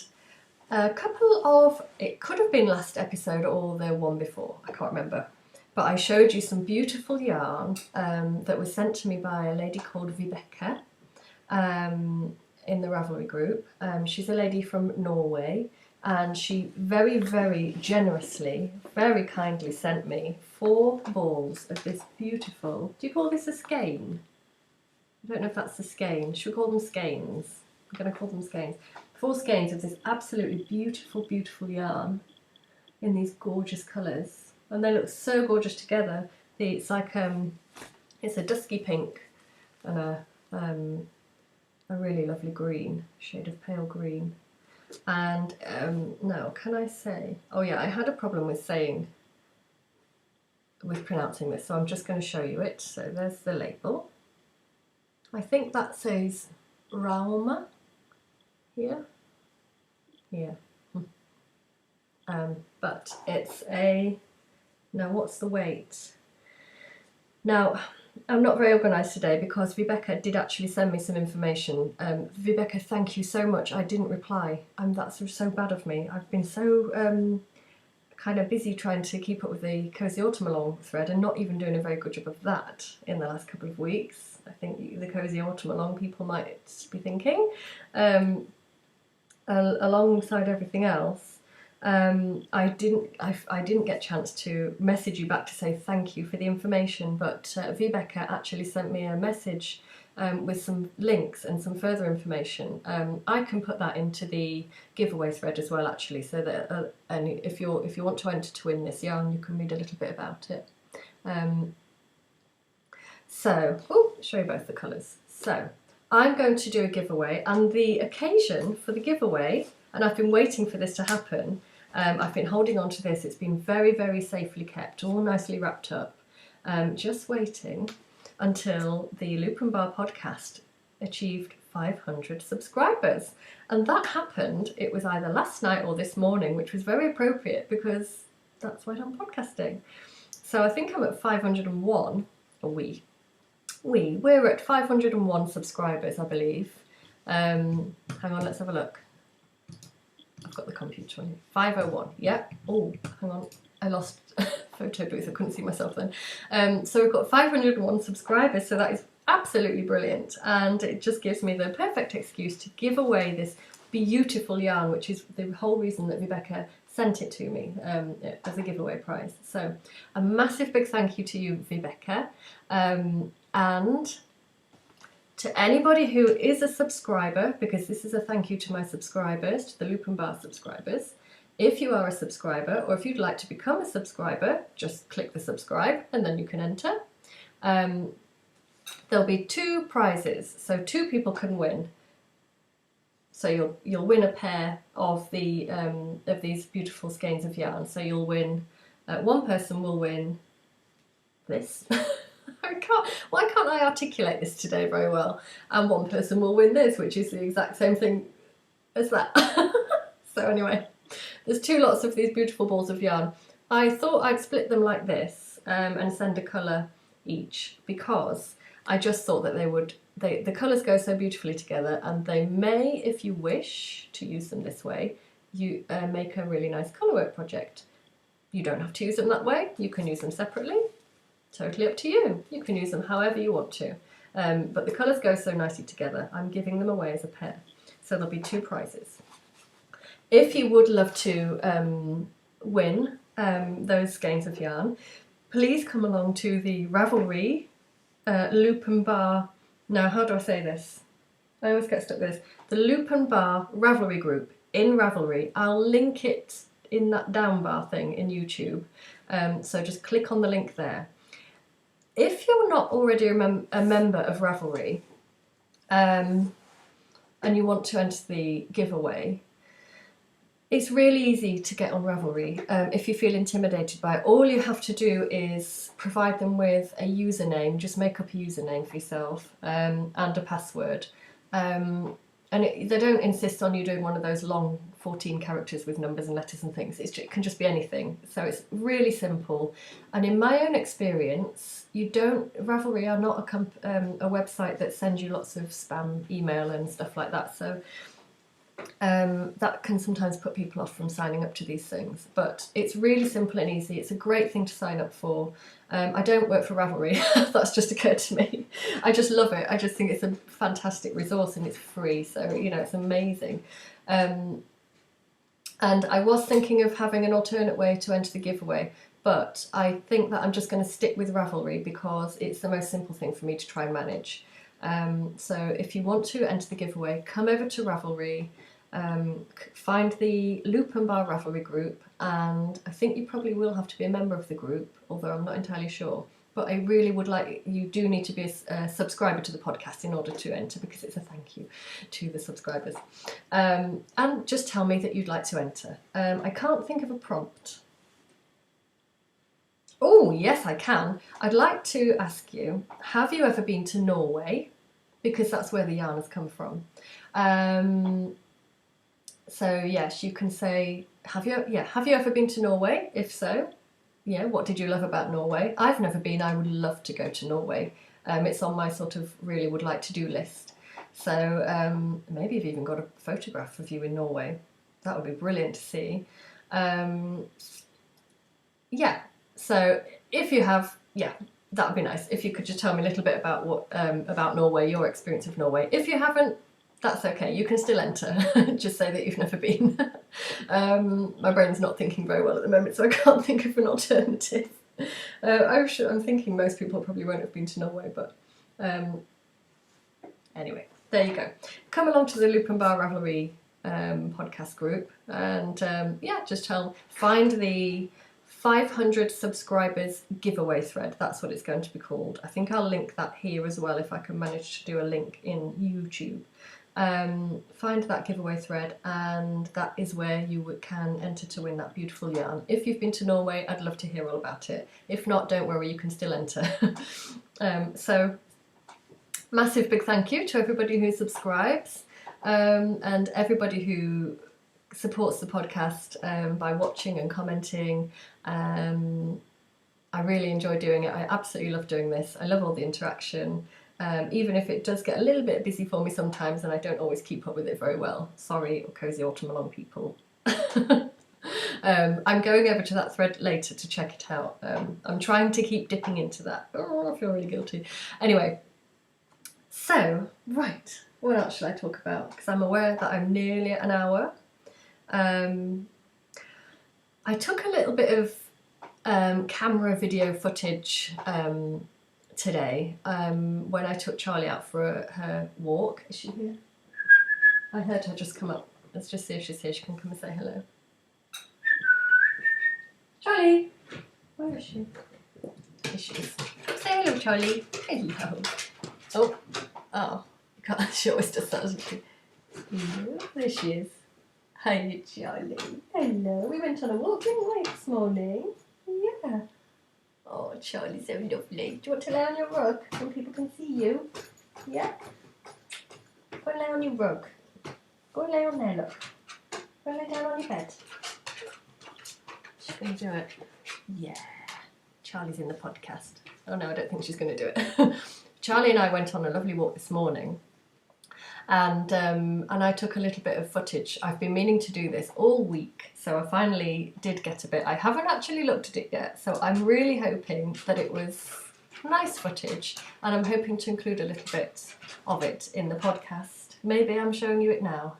a couple of, it could have been last episode or the one before, I can't remember, but I showed you some beautiful yarn that was sent to me by a lady called Vibeke in the Ravelry group. She's a lady from Norway, and she very generously, very kindly sent me 4 balls of this beautiful, do you call this a skein? I don't know if that's a skein. Should we call them skeins? I'm going to call them skeins. 4 skeins of this absolutely beautiful yarn in these gorgeous colours, and they look so gorgeous together. It's like it's a dusky pink and a really lovely green, shade of pale green. And now, can I say, oh yeah, I had a problem with pronouncing this, so I'm just going to show you it. So there's the label. I think that says Rauma here. Yeah. But it's now what's the weight? Now, I'm not very organised today because Vibeke did actually send me some information. Vibeke, thank you so much. I didn't reply. That's so bad of me. I've been so kind of busy trying to keep up with the Cozy Autumn Along thread and not even doing a very good job of that in the last couple of weeks. I think the Cozy Autumn Along people might be thinking. Alongside everything else, I didn't get a chance to message you back to say thank you for the information, but Vibeke actually sent me a message with some links and some further information. I can put that into the giveaway thread as well, actually, so that and if you want to enter to win this yarn, you can read a little bit about it. So, show you both the colours. So I'm going to do a giveaway, and the occasion for the giveaway and I've been waiting for this to happen. I've been holding on to this. It's been very, very safely kept, all nicely wrapped up, just waiting until the Loop and Bar podcast achieved 500 subscribers. And that happened, it was either last night or this morning, which was very appropriate because that's when I'm podcasting. So I think I'm at 501, or we're at 501 subscribers, I believe. Hang on, let's have a look. I've got the computer on here. 501, yeah. Oh, hang on, I lost photo booth, I couldn't see myself then. So we've got 501 subscribers, so that is absolutely brilliant, and it just gives me the perfect excuse to give away this beautiful yarn, which is the whole reason that Rebecca sent it to me as a giveaway prize. So a massive big thank you to you, Rebecca, and to anybody who is a subscriber, because this is a thank you to my subscribers, to the Loop and Bar subscribers. If you are a subscriber, or if you'd like to become a subscriber, just click the subscribe and then you can enter. There'll be 2 prizes, so 2 people can win. So you'll win a pair of these beautiful skeins of yarn. So you'll win. One person will win this. Why can't I articulate this today very well? And one person will win this, which is the exact same thing as that. So anyway, there's 2 lots of these beautiful balls of yarn. I thought I'd split them like this and send a colour each, because I just thought that the colours go so beautifully together, and they may, if you wish to use them this way, you make a really nice colourwork project. You don't have to use them that way, you can use them separately, totally up to you. You can use them however you want to, but the colours go so nicely together. I'm giving them away as a pair, so there'll be 2 prizes. If you would love to win those skeins of yarn, please come along to the Ravelry Loop and Bar. Now, how do I say this? I always get stuck with this. The Loop and Bar Ravelry group in Ravelry. I'll link it in that down bar thing in YouTube. So just click on the link there. If you're not already a member of Ravelry and you want to enter the giveaway, it's really easy to get on Ravelry. If you feel intimidated by it, all you have to do is provide them with a username. Just make up a username for yourself and a password. They don't insist on you doing one of those long 14 characters with numbers and letters and things. It can just be anything. So it's really simple. And in my own experience, Ravelry are not a website that sends you lots of spam email and stuff like that. So that can sometimes put people off from signing up to these things, but it's really simple and easy. It's a great thing to sign up for. I don't work for Ravelry, that's just occurred to me. I just love it. I just think it's a fantastic resource and it's free, so it's amazing. And I was thinking of having an alternate way to enter the giveaway, but I think that I'm just going to stick with Ravelry because it's the most simple thing for me to try and manage. So if you want to enter the giveaway, come over to Ravelry, find the Loop and Bar Ravelry group, and I think you probably will have to be a member of the group, although I'm not entirely sure. But I really would like, you do need to be a subscriber to the podcast in order to enter, because it's a thank you to the subscribers. And just tell me that you'd like to enter. I can't think of a prompt. Oh, yes, I can. I'd like to ask you, have you ever been to Norway? Because that's where the yarn has come from. So yes, you can say, have you ever been to Norway? If so, what did you love about Norway? I've never been. I would love to go to Norway. It's on my sort of really would like to do list. So maybe you've even got a photograph of you in Norway. That would be brilliant to see. So if you have, that would be nice. If you could just tell me a little bit about about Norway, your experience of Norway. If you haven't, that's okay. You can still enter. Just say that you've never been. My brain's not thinking very well at the moment, so I can't think of an alternative. I'm thinking most people probably won't have been to Norway, but anyway, there you go. Come along to the Loop and Bar Ravelry podcast group, and just find the 500 subscribers giveaway thread. That's what it's going to be called. I think I'll link that here as well if I can manage to do a link in YouTube. find that giveaway thread, and that is where you can enter to win that beautiful yarn. If you've been to Norway, I'd love to hear all about it. If not, don't worry, you can still enter. So massive big thank you to everybody who subscribes, and everybody who supports the podcast by watching and commenting. I really enjoy doing it. I absolutely love doing this. I love all the interaction. Even if it does get a little bit busy for me sometimes and I don't always keep up with it very well. Sorry, Cozy Autumn Along people. I'm going over to that thread later to check it out. I'm trying to keep dipping into that. Oh, I feel really guilty. Anyway, so, right, what else should I talk about? Because I'm aware that I'm nearly at an hour. I took a little bit of camera video footage today when I took Charlie out for her walk. Is she here? I heard her just come up. Let's just see if she's here. She can come and say hello. Charlie! Where is she? Here she is. Say hello, Charlie. Hello. Oh. She always does that, doesn't she? Hello. There she is. Hi, Charlie. Hello. We went on a walk, didn't we, this morning? Yeah. Oh, Charlie's so lovely. Do you want to lay on your rug so people can see you? Yeah? Go and lay on your rug. Go and lay on there, look. Go and lay down on your bed. She's going to do it. Yeah. Charlie's in the podcast. Oh no, I don't think she's going to do it. Charlie and I went on a lovely walk this morning. And I took a little bit of footage. I've been meaning to do this all week, so I finally did get a bit. I haven't actually looked at it yet, so I'm really hoping that it was nice footage, and I'm hoping to include a little bit of it in the podcast. Maybe I'm showing you it now,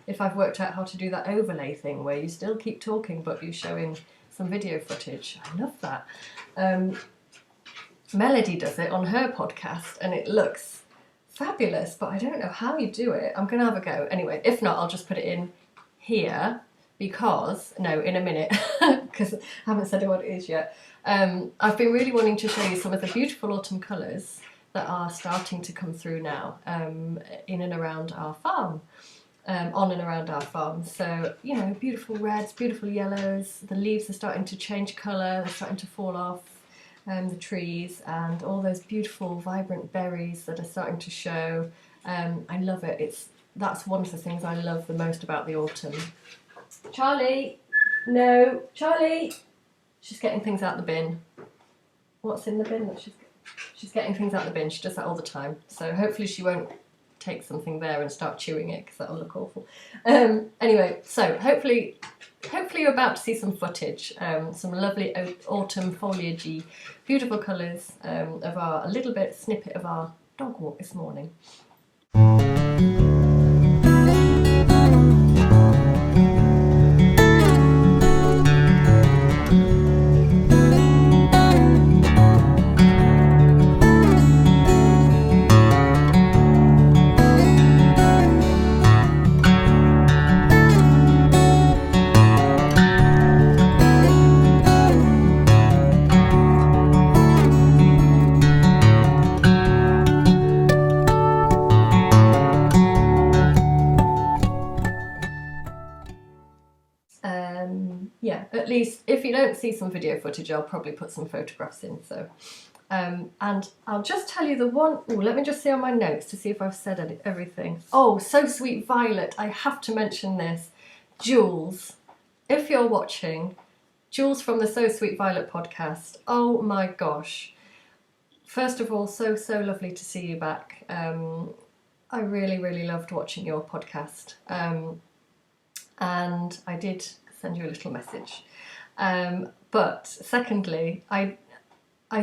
if I've worked out how to do that overlay thing where you still keep talking but you're showing some video footage. I love that. Melody does it on her podcast, and it looks fabulous, but I don't know how you do it. I'm going to have a go. Anyway, if not, I'll just put it in here because, no, in a minute, because I haven't said what it is yet. I've been really wanting to show you some of the beautiful autumn colours that are starting to come through now in and around our farm, on and around our farm. So, you know, beautiful reds, beautiful yellows, the leaves are starting to change colour, they're starting to fall off. The trees and all those beautiful vibrant berries that are starting to show. I love it. That's one of the things I love the most about the autumn. Charlie! No! Charlie! She's getting things out the bin. What's in the bin? She's getting things out the bin. She does that all the time. So hopefully she won't take something there and start chewing it because that'll look awful. Anyway, so hopefully you're about to see some footage, some lovely autumn foliagey, beautiful colours of a little bit snippet of our dog walk this morning. Yeah, at least if you don't see some video footage, I'll probably put some photographs in. So, and I'll just tell you the one. Oh, let me just see on my notes to see if I've said everything. Oh, So Sweet Violet. I have to mention this. Jules, if you're watching, Jules from the So Sweet Violet podcast. Oh my gosh. First of all, so lovely to see you back. I really loved watching your podcast. And I did send you a little message. But secondly, I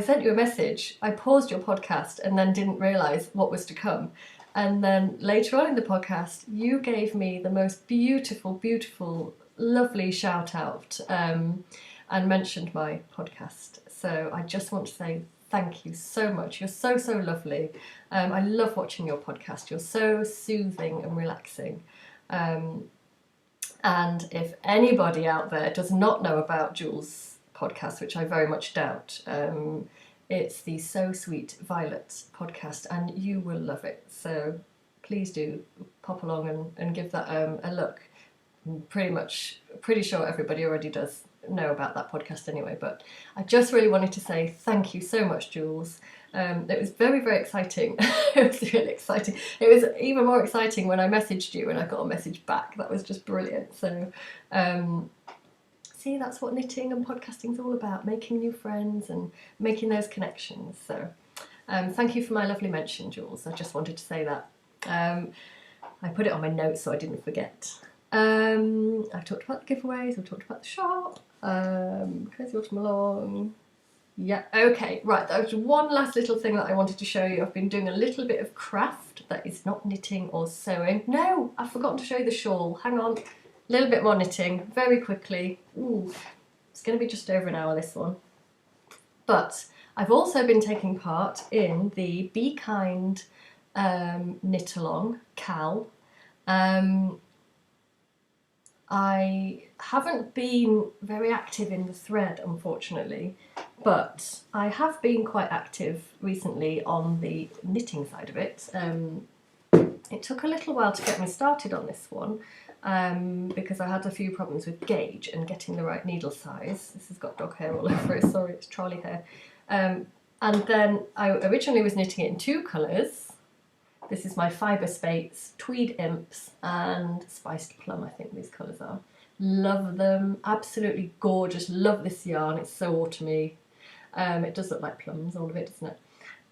sent you a message, I paused your podcast and then didn't realise what was to come. And then later on in the podcast, you gave me the most beautiful, lovely shout out and mentioned my podcast. So I just want to say thank you so much. You're so lovely. I love watching your podcast. You're so soothing and relaxing. And if anybody out there does not know about Jules' podcast, which I very much doubt, it's the So Sweet Violet podcast, and you will love it. So please do pop along and give that a look. I'm pretty sure everybody already does know about that podcast anyway, but I just really wanted to say thank you so much, Jules. It was very, very exciting. It was really exciting. It was even more exciting when I messaged you and I got a message back. That was just brilliant. So see, that's what knitting and podcasting is all about, making new friends and making those connections. So thank you for my lovely mention, Jules. I just wanted to say that. I put it on my notes so I didn't forget. I've talked about the giveaways, I've talked about the shop, Crazy Autumn Along. Yeah, okay, right, that was one last little thing that I wanted to show you. I've been doing a little bit of craft that is not knitting or sewing. No, I've forgotten to show you the shawl. Hang on, a little bit more knitting, very quickly. Ooh, it's going to be just over an hour, this one. But I've also been taking part in the Be Kind knit along, Cal. I haven't been very active in the thread, unfortunately, but I have been quite active recently on the knitting side of it. It took a little while to get me started on this one because I had a few problems with gauge and getting the right needle size. This has got dog hair all over it, sorry, it's Charlie hair. And then I originally was knitting it in 2 colours. This is my Fibre Spates, Tweed Imps and Spiced Plum, I think these colours are. Love them, absolutely gorgeous, love this yarn, it's so autumny. It does look like plums, all of it, doesn't it?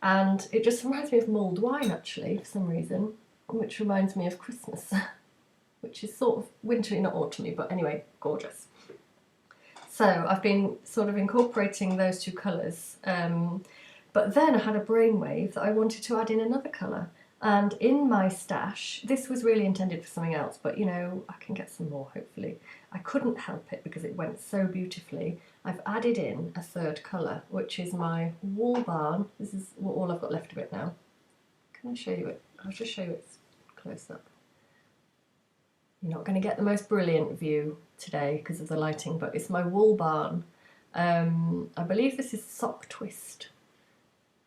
And it just reminds me of mulled wine, actually, for some reason, which reminds me of Christmas, which is sort of wintry, not autumny, but anyway, gorgeous. So I've been sort of incorporating those 2 colours, but then I had a brainwave that I wanted to add in another colour. And in my stash, this was really intended for something else, but you know, I can get some more, hopefully. I couldn't help it because it went so beautifully. I've added in a 3rd colour, which is my Wool Barn. This is all I've got left of it now. Can I show you it? I'll just show you it close up. You're not going to get the most brilliant view today because of the lighting, but it's my Wool Barn. I believe this is Sock Twist.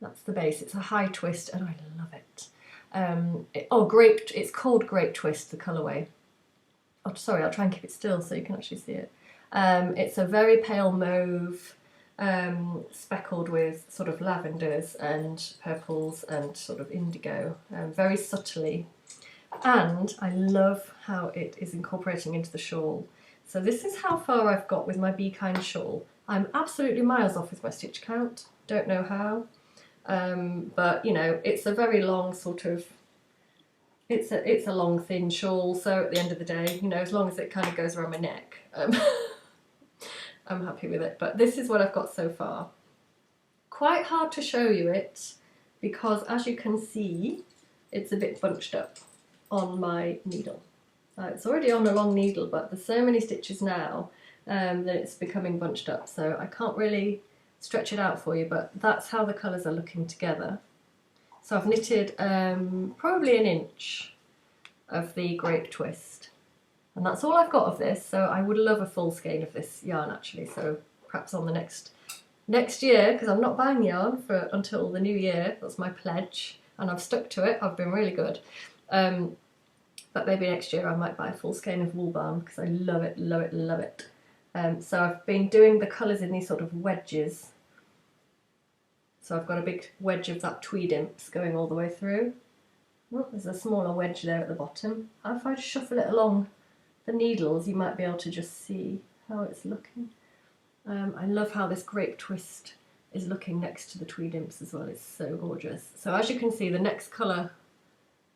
That's the base. It's a high twist and I love it. It's called Grape Twist, the colourway. Oh, sorry, I'll try and keep it still so you can actually see it. It's a very pale mauve, speckled with sort of lavenders and purples and sort of indigo, very subtly. And I love how it is incorporating into the shawl. So this is how far I've got with my Be Kind shawl. I'm absolutely miles off with my stitch count, don't know how. But you know, it's a very long sort of, it's a long thin shawl, so at the end of the day, you know, as long as it kind of goes around my neck, I'm happy with it. But this is what I've got so far. Quite hard to show you it because, as you can see, it's a bit bunched up on my needle. It's already on a long needle, but there's so many stitches now that it's becoming bunched up, so I can't really stretch it out for you, but that's how the colours are looking together. So I've knitted probably an inch of the Grape Twist, and that's all I've got of this. So I would love a full skein of this yarn actually, so perhaps on the next year, because I'm not buying yarn for until the new year. That's my pledge and I've stuck to it. I've been really good, but maybe next year I might buy a full skein of Wool Barn because I love it, love it, love it. So I've been doing the colours in these sort of wedges. So I've got a big wedge of that Tweed Imps going all the way through. Oh, there's a smaller wedge there at the bottom. If I shuffle it along the needles, you might be able to just see how it's looking. I love how this Grape Twist is looking next to the Tweed Imps as well. It's so gorgeous. So as you can see, the next colour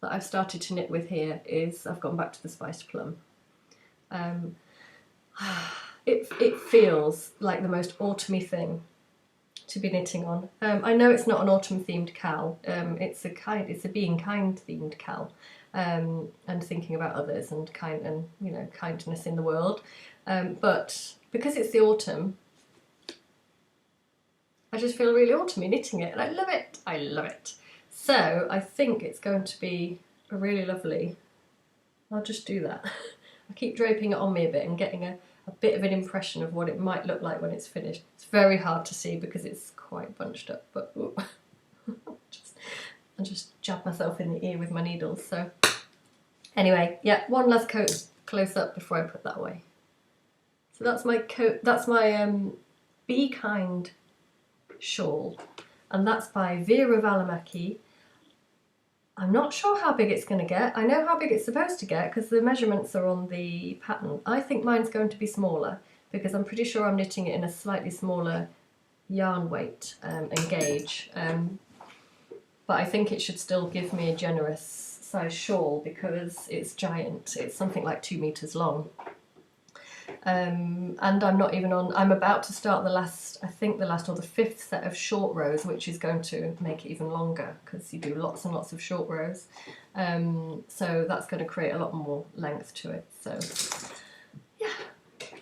that I've started to knit with here is, I've gone back to the Spiced Plum. It feels like the most autumny thing to be knitting on. I know it's not an autumn themed cal, it's a being kind themed cal, and thinking about others and you know, kindness in the world. But because it's the autumn, I just feel really autumny knitting it, and I love it. I love it. So I think it's going to be a really lovely. I'll just do that. I keep draping it on me a bit and getting a bit of an impression of what it might look like when it's finished. It's very hard to see because it's quite bunched up, but I just jab myself in the ear with my needles. So Anyway, yeah, one last coat close up before I put that away. So that's my coat. That's my Be Kind shawl, and that's by Vera Valimaki. I'm not sure how big it's going to get. I know how big it's supposed to get because the measurements are on the pattern. I think mine's going to be smaller because I'm pretty sure I'm knitting it in a slightly smaller yarn weight and gauge. But I think it should still give me a generous size shawl because it's giant. It's something like 2 meters long. And I'm not even on, I'm about to start the last or the 5th set of short rows, which is going to make it even longer because you do lots and lots of short rows. So that's going to create a lot more length to it. So yeah,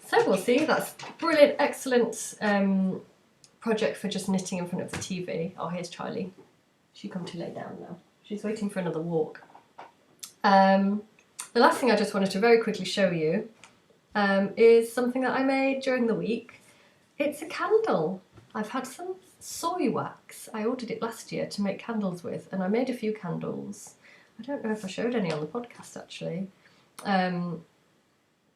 so we'll see. That's brilliant, excellent project for just knitting in front of the TV. Oh, here's Charlie. She come to lay down now. She's waiting for another walk. The last thing I just wanted to very quickly show you is something that I made during the week. It's a candle. I've had some soy wax. I ordered it last year to make candles with, and I made a few candles. I don't know if I showed any on the podcast actually. Then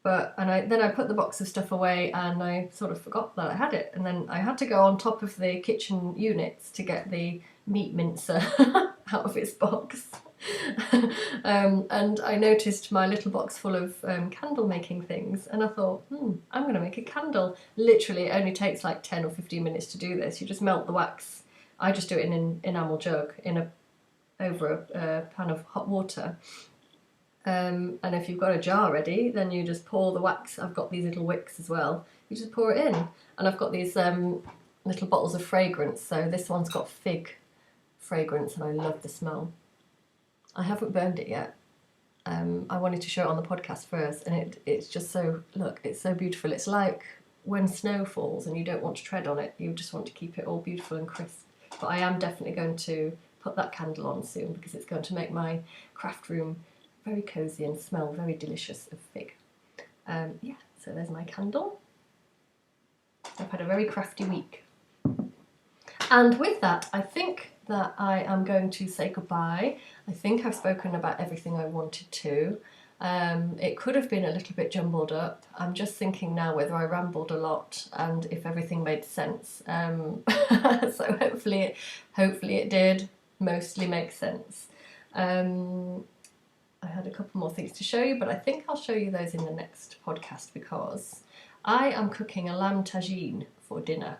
I put the box of stuff away and I sort of forgot that I had it, and then I had to go on top of the kitchen units to get the meat mincer out of its box. And I noticed my little box full of candle making things, and I thought, I'm going to make a candle. Literally, it only takes like 10 or 15 minutes to do this. You just melt the wax. I just do it in an enamel jug over a pan of hot water. And if you've got a jar ready, then you just pour the wax. I've got these little wicks as well. You just pour it in, and I've got these little bottles of fragrance. So this one's got fig fragrance, and I love the smell. I haven't burned it yet. I wanted to show it on the podcast first, and it's just so, look, it's so beautiful. It's like when snow falls and you don't want to tread on it, you just want to keep it all beautiful and crisp. But I am definitely going to put that candle on soon because it's going to make my craft room very cosy and smell very delicious of fig. Yeah, so there's my candle. I've had a very crafty week. And with that, I think that I am going to say goodbye. I think I've spoken about everything I wanted to. It could have been a little bit jumbled up. I'm just thinking now whether I rambled a lot and if everything made sense. So hopefully it did mostly make sense. I had a couple more things to show you, but I think I'll show you those in the next podcast because I am cooking a lamb tagine for dinner.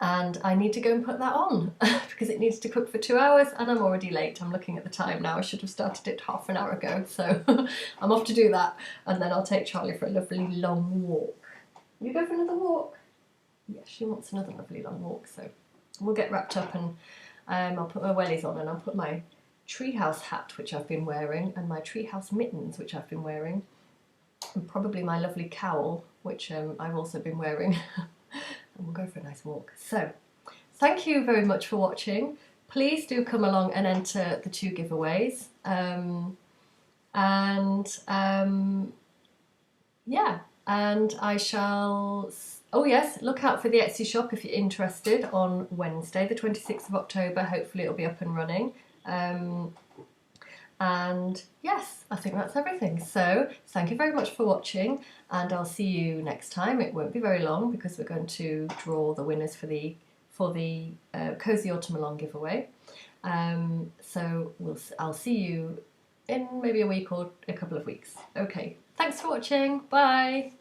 And I need to go and put that on because it needs to cook for 2 hours and I'm already late. I'm looking at the time now. I should have started it half an hour ago. So I'm off to do that, and then I'll take Charlie for a lovely long walk. You go for another walk? Yeah, she wants another lovely long walk. So we'll get wrapped up, and I'll put my wellies on, and I'll put my treehouse hat, which I've been wearing, and my treehouse mittens, which I've been wearing, and probably my lovely cowl, which I've also been wearing. And we'll go for a nice walk. So, thank you very much for watching. Please do come along and enter the 2 giveaways. Yeah, and I shall... Oh yes, look out for the Etsy shop if you're interested on Wednesday, the 26th of October. Hopefully it'll be up and running. And yes, I think that's everything. So thank you very much for watching, and I'll see you next time. It won't be very long because we're going to draw the winners for the Cozy Autumn Along giveaway. So I'll see you in maybe a week or a couple of weeks. Okay, thanks for watching. Bye.